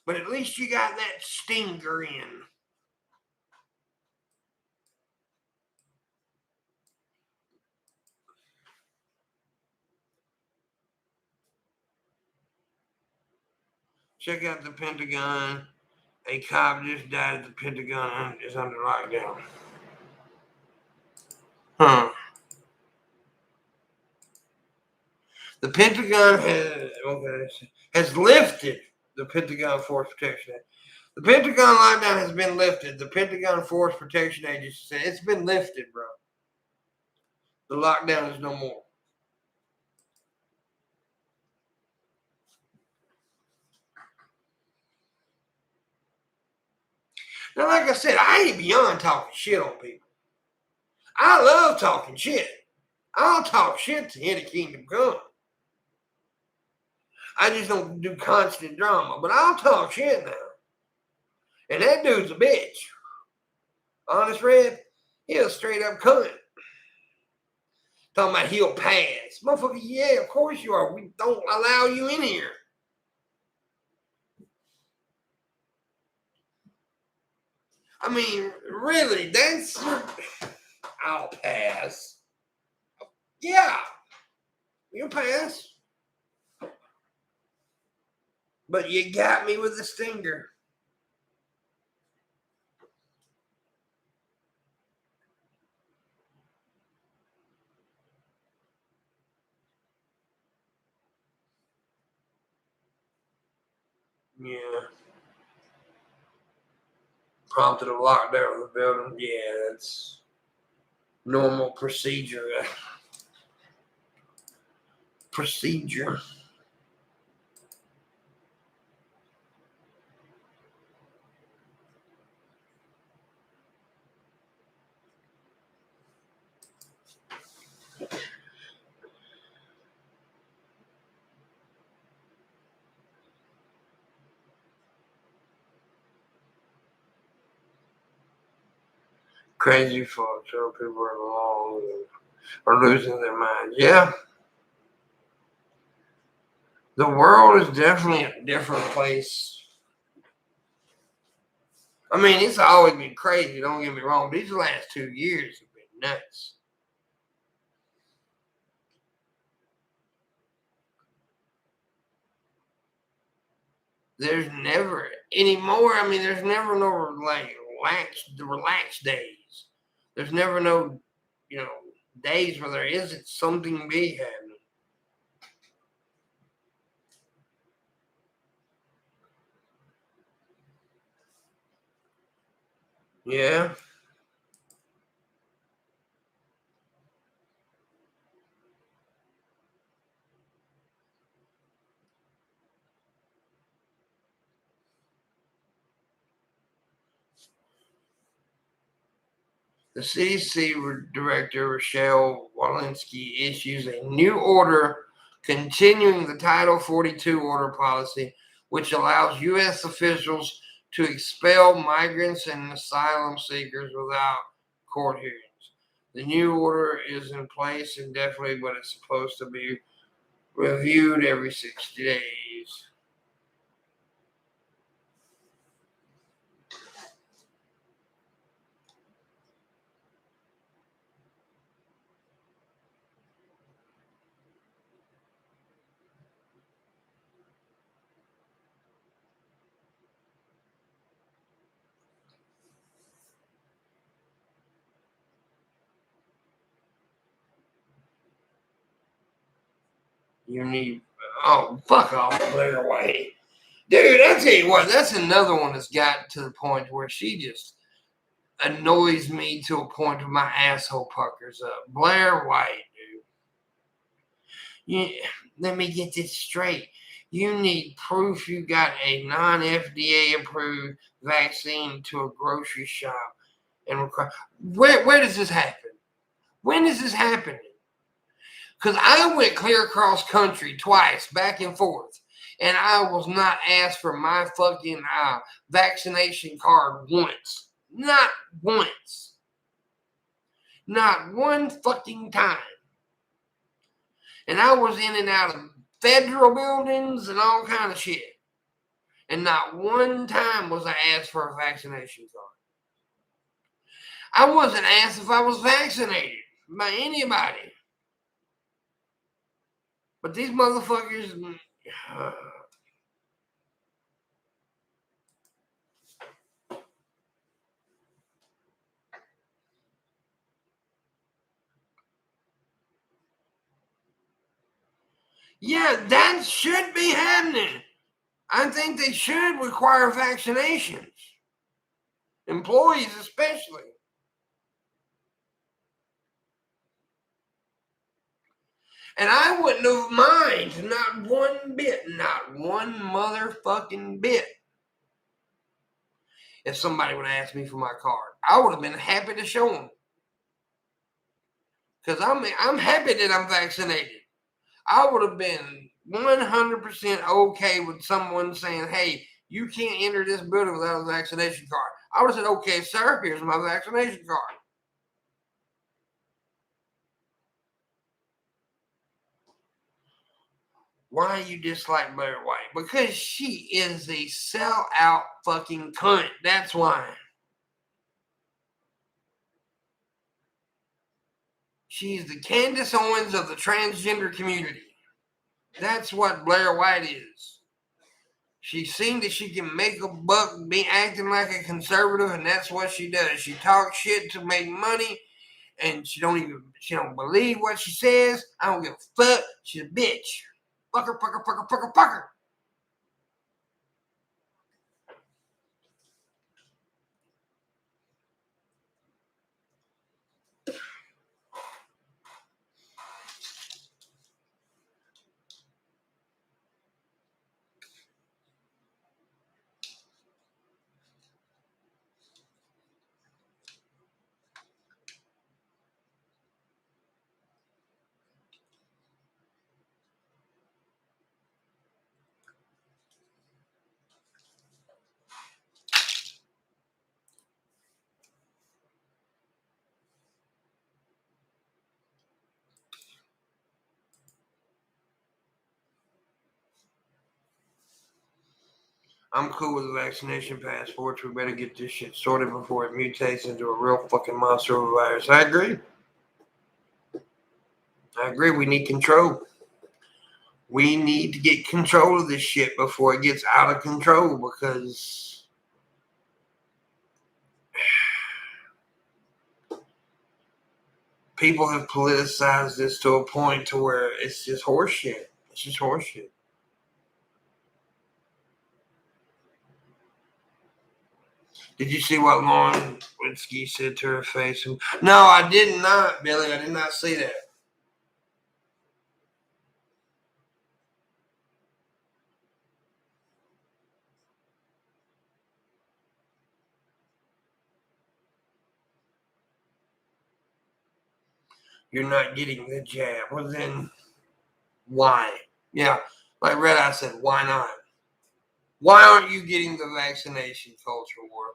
But at least you got that stinger in. Check out the Pentagon. A cop just died at the Pentagon. Is under lockdown. Huh. The Pentagon has lifted the Pentagon Force Protection Act. The Pentagon lockdown has been lifted. The Pentagon Force Protection Agency said it's been lifted, bro. The lockdown is no more. Now, like I said, I ain't beyond talking shit on people. I love talking shit. I'll talk shit to any kingdom come. I just don't do constant drama. But I'll talk shit now. And that dude's a bitch. Honest Red, he'll straight up cunt. Talking about he'll pass. Motherfucker, yeah, of course you are. We don't allow you in here. I mean, really, that's... I'll pass. Yeah, you'll pass. But you got me with a stinger. Yeah. Prompted a lockdown of the building. Yeah, that's normal procedure. Procedure. Crazy folks. Some people are long or losing their minds. Yeah. The world is definitely a different place. I mean, it's always been crazy, don't get me wrong. These last 2 years have been nuts. There's never anymore. I mean, there's never no like relaxed days. There's never no, days where there isn't something big happening. Yeah. The CDC Director Rochelle Walensky issues a new order continuing the Title 42 order policy, which allows U.S. officials to expel migrants and asylum seekers without court hearings. The new order is in place indefinitely, but it's supposed to be reviewed every 60 days. You need, oh, fuck off, Blair White. Dude, I tell you what, that's another one that's got to the point where she just annoys me to a point where my asshole puckers up. Blair White, dude. Let me get this straight. You need proof you got a non-FDA approved vaccine to a grocery shop and require. Where does this happen? When is this happening? Because I went clear across country twice, back and forth, and I was not asked for my fucking vaccination card once. Not once. Not one fucking time. And I was in and out of federal buildings and all kind of shit. And not one time was I asked for a vaccination card. I wasn't asked if I was vaccinated by anybody. But these motherfuckers... yeah, that should be happening. I think they should require vaccinations. Employees especially. And I wouldn't have minded, not one bit, not one motherfucking bit, if somebody would have asked me for my card. I would have been happy to show them. Because I'm happy that I'm vaccinated. I would have been 100% okay with someone saying, hey, you can't enter this building without a vaccination card. I would have said, okay, sir, here's my vaccination card. Why you dislike Blair White? Because she is a sell-out fucking cunt. That's why. She's the Candace Owens of the transgender community. That's what Blair White is. She seen that she can make a buck be acting like a conservative, and that's what she does. She talks shit to make money, and she don't believe what she says. I don't give a fuck. She's a bitch. Fucker, fucker, fucker, fucker, fucker. I'm cool with the vaccination passports. We better get this shit sorted before it mutates into a real fucking monster of a virus. I agree. We need control. We need to get control of this shit before it gets out of control, because people have politicized this to a point to where it's just horseshit. It's just horseshit. Did you see what Lauren Winsky said to her face? No, I did not, Billy. I did not see that. You're not getting the jab. Well, then why? Yeah, like Red Eye said, why not? Why aren't you getting the vaccination, Culture War?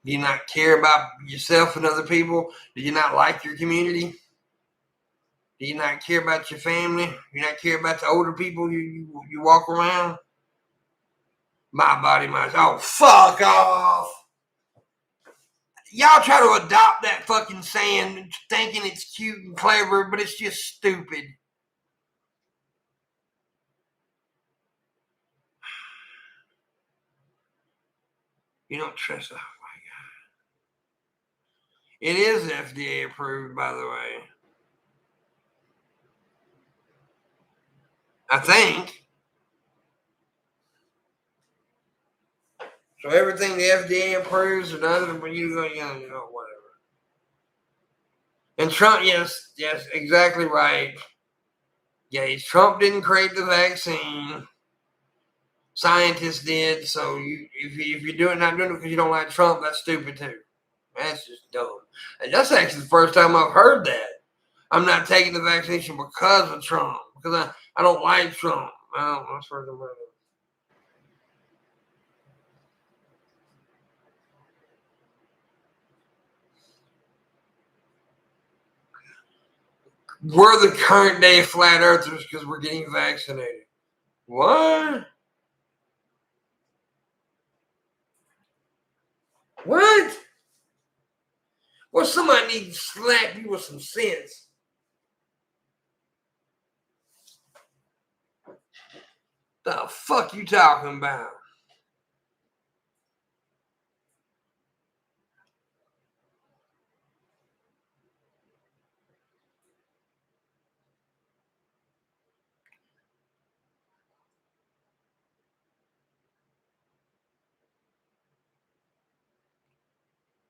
Do you not care about yourself and other people? Do you not like your community? Do you not care about your family? Do you not care about the older people you walk around? My body, my... Oh, fuck off! Y'all try to adopt that fucking saying thinking it's cute and clever, but it's just stupid. You don't trust... Oh, my God. It is FDA approved, by the way. I think. So everything the FDA approves and other than you go, whatever. And Trump, yes, exactly right. Yeah, Trump didn't create the vaccine. Scientists did. So if you're not doing it because you don't like Trump, that's stupid too. That's just dumb. And that's actually the first time I've heard that. I'm not taking the vaccination because of Trump. Because I don't like Trump. I don't know. That's the first time I've heard it. We're the current day flat earthers because we're getting vaccinated. What? What? Well, somebody needs to slap you with some sense. The fuck you talking about?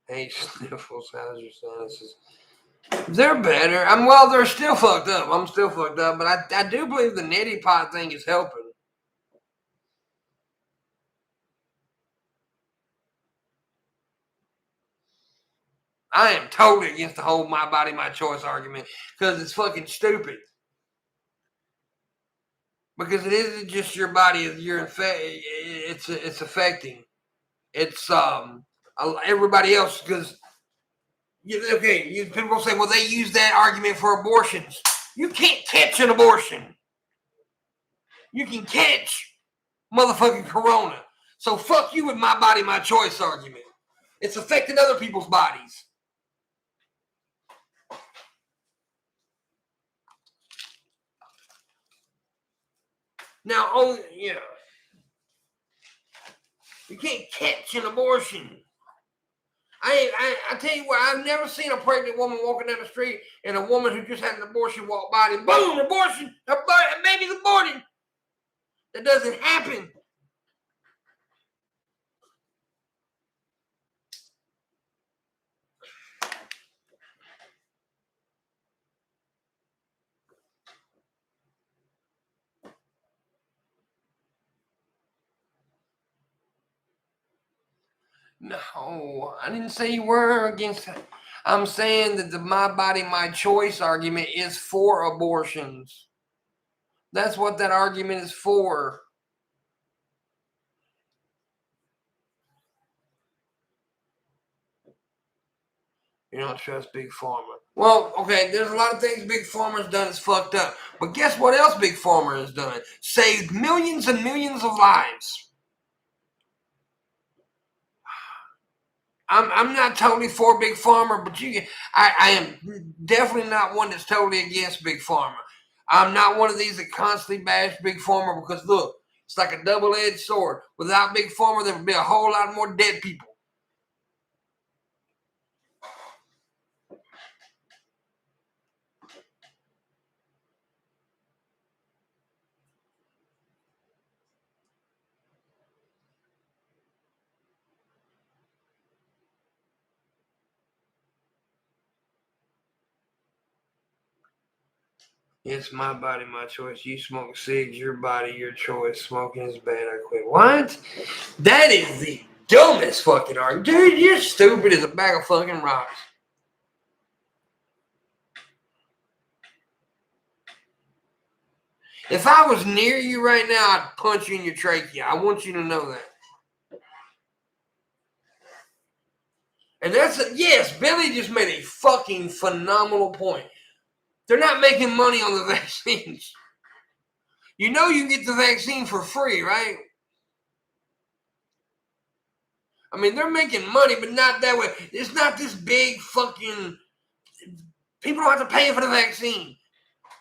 Hey, sniffles, how's your sinuses? They're better. They're still fucked up. I'm still fucked up, but I do believe the neti pot thing is helping. I am totally against the whole my body, my choice argument because it's fucking stupid. Because it isn't just your body; it's affecting. It's everybody else. Because people say, well, they use that argument for abortions. You can't catch an abortion. You can catch motherfucking corona. So fuck you with my body, my choice argument. It's affecting other people's bodies. Now, you can't catch an abortion. I tell you what, I've never seen a pregnant woman walking down the street and a woman who just had an abortion walk by and boom, abortion, her baby's aborted. That doesn't happen. No, I didn't say you were against it. I'm saying that the my body, my choice argument is for abortions. That's what that argument is for. You don't trust Big Pharma. Well, okay, there's a lot of things Big Pharma's done is fucked up. But guess what else Big Pharma has done? Saved millions and millions of lives. I'm not totally for Big Pharma, but I am definitely not one that's totally against Big Pharma. I'm not one of these that constantly bash Big Pharma because look, it's like a double-edged sword. Without Big Pharma, there would be a whole lot more dead people. It's my body, my choice. You smoke cigs, your body, your choice. Smoking is bad, I quit. What? That is the dumbest fucking argument. Dude, you're stupid as a bag of fucking rocks. If I was near you right now, I'd punch you in your trachea. I want you to know that. And yes, Billy just made a fucking phenomenal point. They're not making money on the vaccines. You know you can get the vaccine for free, right? I mean, they're making money, but not that way. It's not this big fucking... People don't have to pay for the vaccine.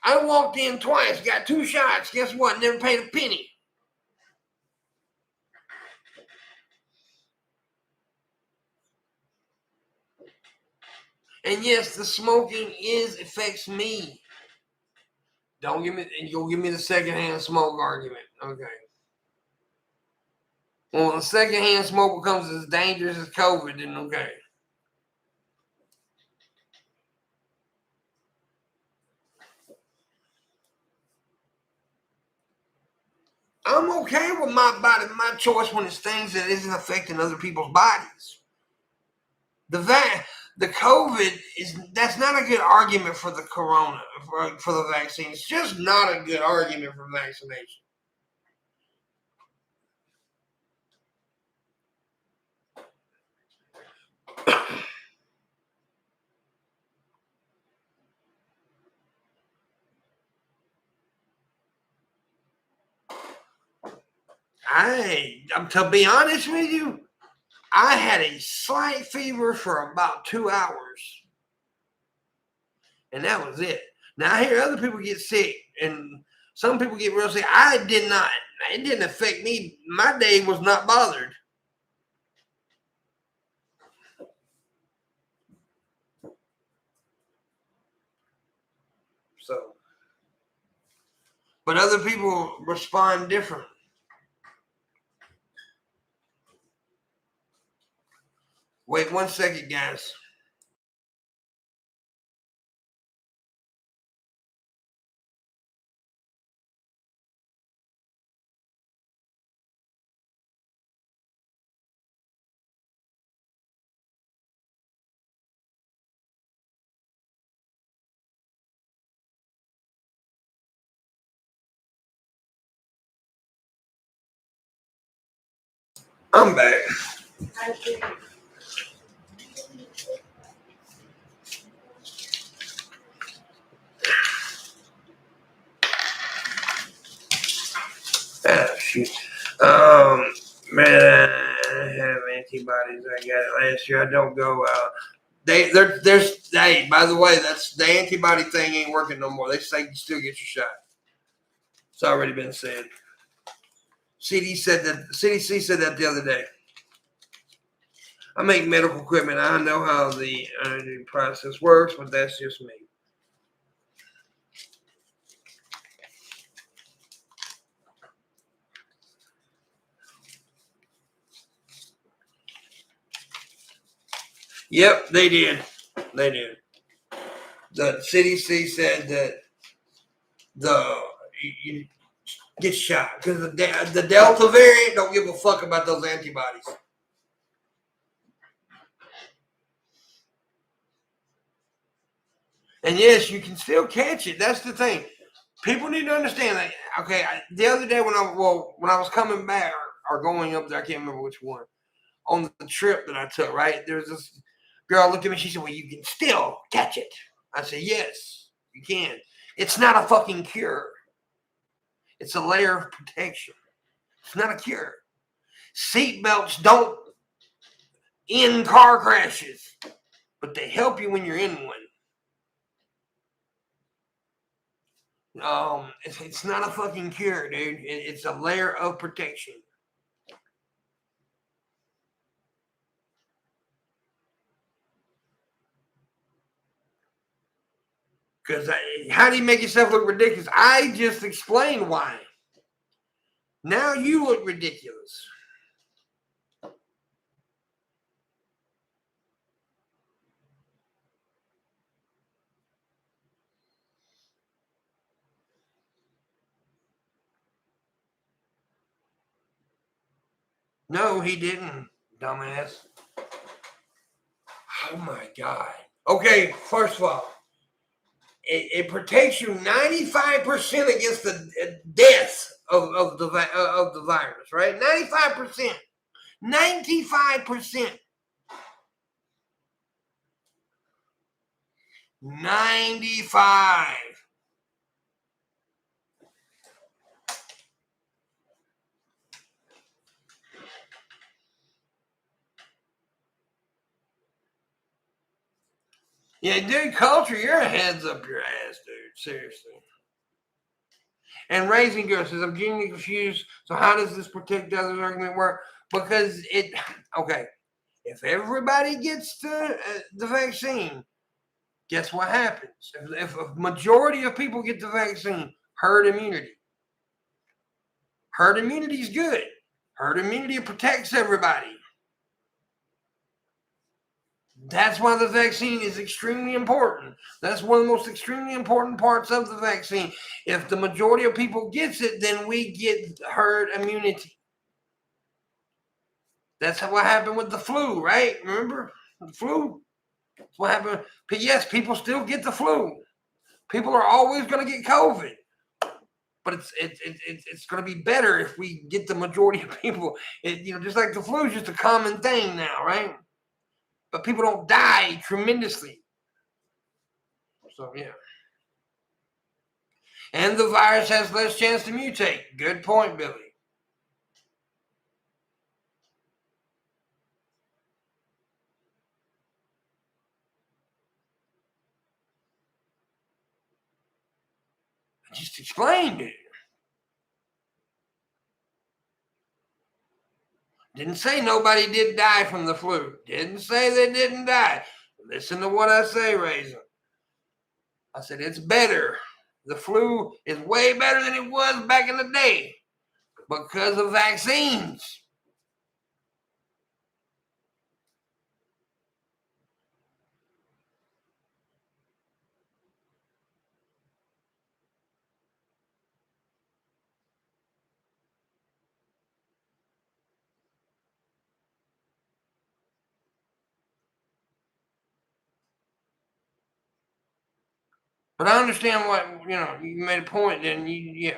I walked in twice, got 2 shots. Guess what? Never paid a penny. And yes, the smoking affects me. You'll give me the secondhand smoke argument. Okay. Well, the secondhand smoke becomes as dangerous as COVID, then okay. I'm okay with my body, my choice when it's things that isn't affecting other people's bodies. The COVID that's not a good argument for the corona, for the vaccine. It's just not a good argument for vaccination. To be honest with you, I had a slight fever for about 2 hours. And that was it. Now I hear other people get sick and some people get real sick. I did not. It didn't affect me. My day was not bothered. So, but other people respond different. Wait 1 second, guys. I'm back. Ah, shoot. Man, I have antibodies. I got it last year. I don't go out. Hey, by the way, that's the antibody thing ain't working no more. They say you still get your shot. It's already been said. CDC said that the other day. I make medical equipment. I know how the process works, but that's just me. Yep, they did. They did. The CDC said that you get shot because the Delta variant don't give a fuck about those antibodies. And yes, you can still catch it. That's the thing. People need to understand that. Okay, the other day when I was coming back or going up there, I can't remember which one, on the trip that I took. Right, there was this girl looked at me. She said, "Well, you can still catch it." I said, "Yes, you can. It's not a fucking cure. It's a layer of protection. It's not a cure. Seatbelts don't end car crashes, but they help you when you're in one. It's not a fucking cure, dude. It's a layer of protection." Because how do you make yourself look ridiculous? I just explained why. Now you look ridiculous. No, he didn't, dumbass. Oh my God. Okay, first of all, it protects you 95% against the death of the virus, right? 95%. 95%. 95. Yeah, dude, culture, you're a heads up your ass, dude. Seriously. And raising girls says, I'm genuinely confused. So how does this protect others argument work? Because okay, if everybody gets the vaccine, guess what happens? If a majority of people get the vaccine, herd immunity. Herd immunity is good. Herd immunity protects everybody. That's why the vaccine is extremely important. That's one of the most extremely important parts of the vaccine. If the majority of people gets it, then we get herd immunity. That's what happened with the flu, right? Remember the flu? That's what happened. But yes, people still get the flu. People are always going to get COVID. But it's going to be better if we get the majority of people. Just like the flu is just a common thing now, right? But people don't die tremendously. So yeah. And the virus has less chance to mutate. Good point, Billy. I just explained it. Didn't say nobody did die from the flu. Didn't say they didn't die. Listen to what I say, Raisin. I said it's better. The flu is way better than it was back in the day because of vaccines. But I understand what, you made a point, and yeah.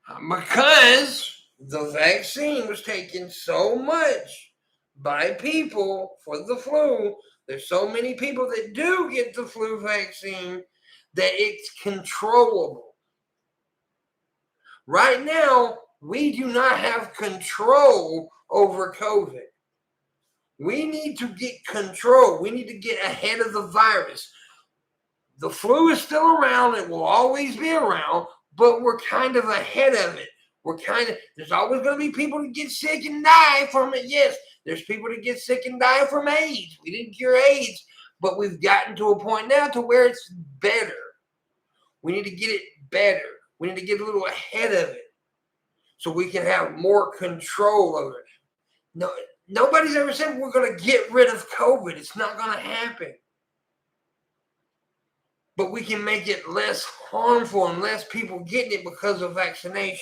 Because the vaccine was taken so much by people for the flu. There's so many people that do get the flu vaccine that it's controllable. Right now, we do not have control over COVID. We need to get control. We need to get ahead of the virus. The flu is still around. It will always be around, but we're kind of ahead of it. There's always going to be people that get sick and die from it. Yes, there's people that get sick and die from AIDS. We didn't cure AIDS, but we've gotten to a point now to where it's better. We need to get it better. We need to get a little ahead of it so we can have more control over it. No, nobody's ever said we're going to get rid of COVID. It's not going to happen. But we can make it less harmful and less people getting it because of vaccinations.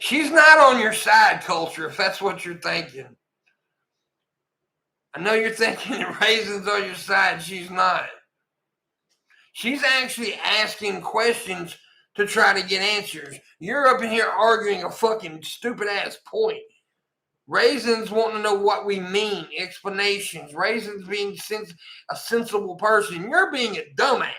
She's not on your side, culture, if that's what you're thinking. I know you're thinking Raisin's on your side. She's not. She's actually asking questions to try to get answers. You're up in here arguing a fucking stupid ass point. Raisin's wanting to know what we mean, explanations. Raisin's being a sensible person. You're being a dumbass.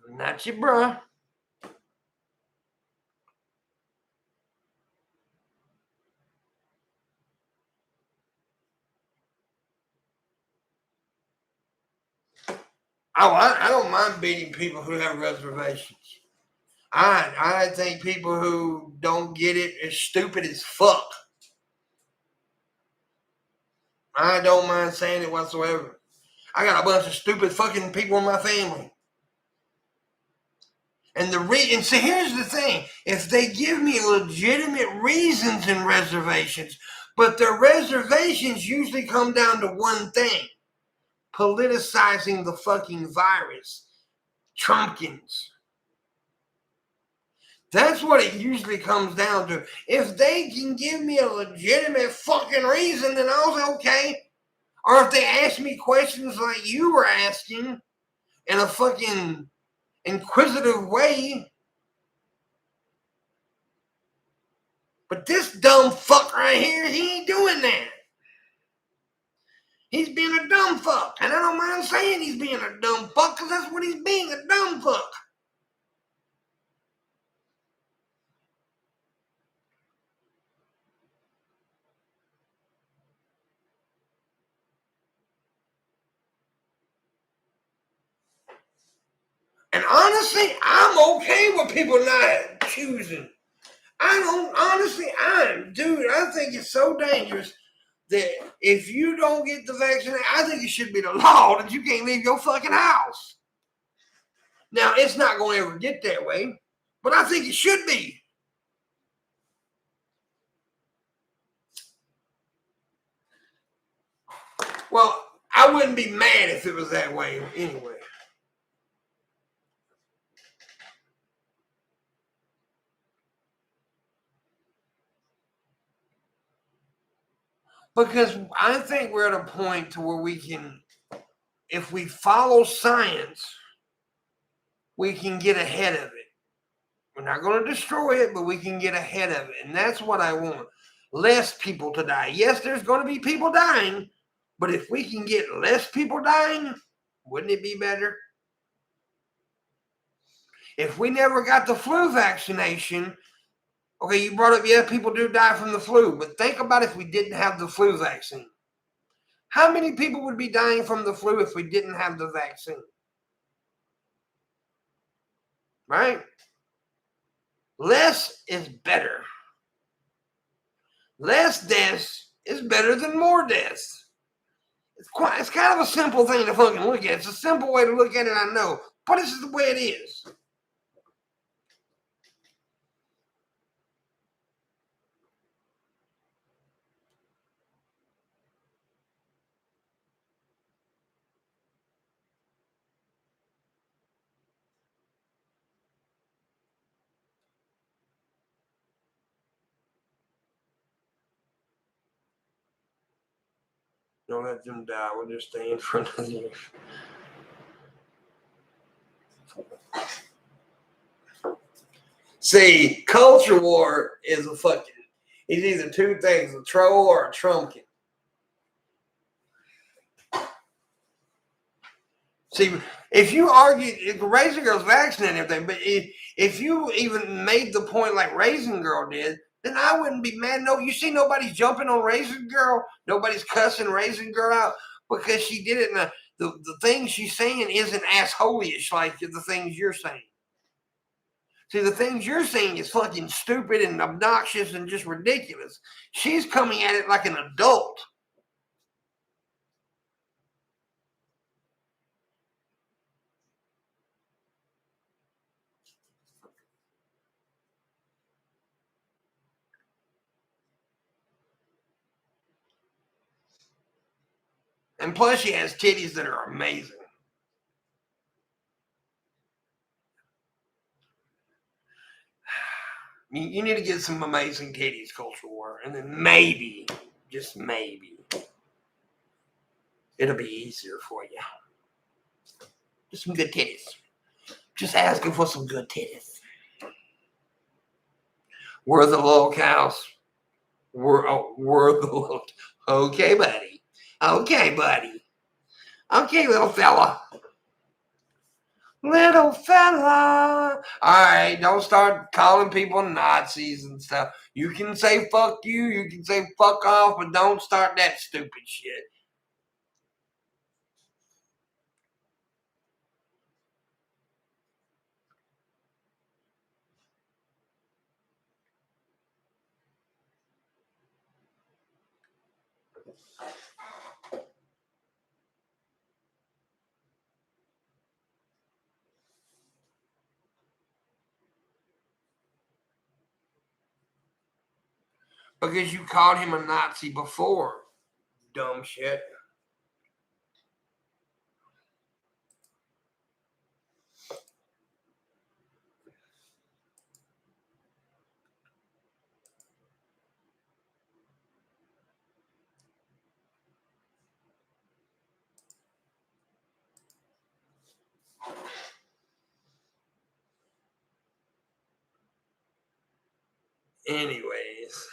Not you, bruh. Oh, I don't mind beating people who have reservations. I think people who don't get it are stupid as fuck. I don't mind saying it whatsoever. I got a bunch of stupid fucking people in my family. And see, here's the thing. If they give me legitimate reasons and reservations, but their reservations usually come down to one thing. Politicizing the fucking virus. Trumpkins. That's what it usually comes down to. If they can give me a legitimate fucking reason, then I'll say, okay. Or if they ask me questions like you were asking in a fucking inquisitive way. But this dumb fuck right here, he ain't doing that. He's being a dumb fuck. And I don't mind saying he's being a dumb fuck because that's what he's being, a dumb fuck. And honestly, I'm okay with people not choosing. Dude, I think it's so dangerous that if you don't get the vaccine, I think it should be the law that you can't leave your fucking house. Now, it's not going to ever get that way, but I think it should be. Well, I wouldn't be mad if it was that way anyway. Because I think we're at a point to where we can, if we follow science, we can get ahead of it. We're not going to destroy it, but we can get ahead of it. And that's what I want. Less people to die. Yes, there's going to be people dying, but if we can get less people dying, wouldn't it be better? If we never got the flu vaccination, okay, you brought up, yeah, people do die from the flu, but think about if we didn't have the flu vaccine. How many people would be dying from the flu if we didn't have the vaccine? Right? Less is better. Less deaths is better than more deaths. It's kind of a simple thing to fucking look at. It's a simple way to look at it, I know. But this is the way it is. Don't let them die. We'll just stay in front of you. See, culture war is it's either two things, a troll or a trumpkin. See, if you argue, if Raisin Girl's vaccinated and everything, but if you even made the point like Raisin Girl did, then I wouldn't be mad. No, you see nobody's jumping on Raisin Girl. Nobody's cussing Raisin Girl out because she did it. And the things she's saying isn't assholey-ish like the things you're saying. See, the things you're saying is fucking stupid and obnoxious and just ridiculous. She's coming at it like an adult. And plus, she has titties that are amazing. You need to get some amazing titties, Culture War, and then maybe, just maybe, it'll be easier for you. Just some good titties. Just asking for some good titties. We're the little cows. We're the little. Okay, buddy. Okay, buddy. Okay, little fella. Little fella. All right, don't start calling people Nazis and stuff. You can say fuck you can say fuck off, but don't start that stupid shit. Because you called him a Nazi before. Dumb shit. Anyways.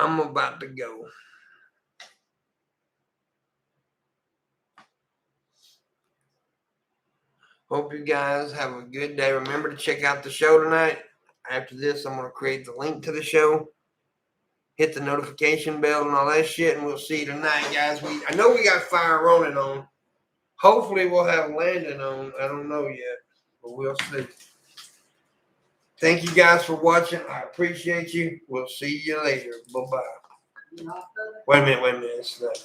I'm about to go. Hope you guys have a good day. Remember to check out the show tonight. After this, I'm going to create the link to the show. Hit the notification bell and all that shit, and we'll see you tonight, guys. I know we got Fire Ronin on. Hopefully, we'll have Landon on. I don't know yet, but we'll see. Thank you guys for watching. I appreciate you. We'll see you later. Bye-bye. Wait a minute. It's not.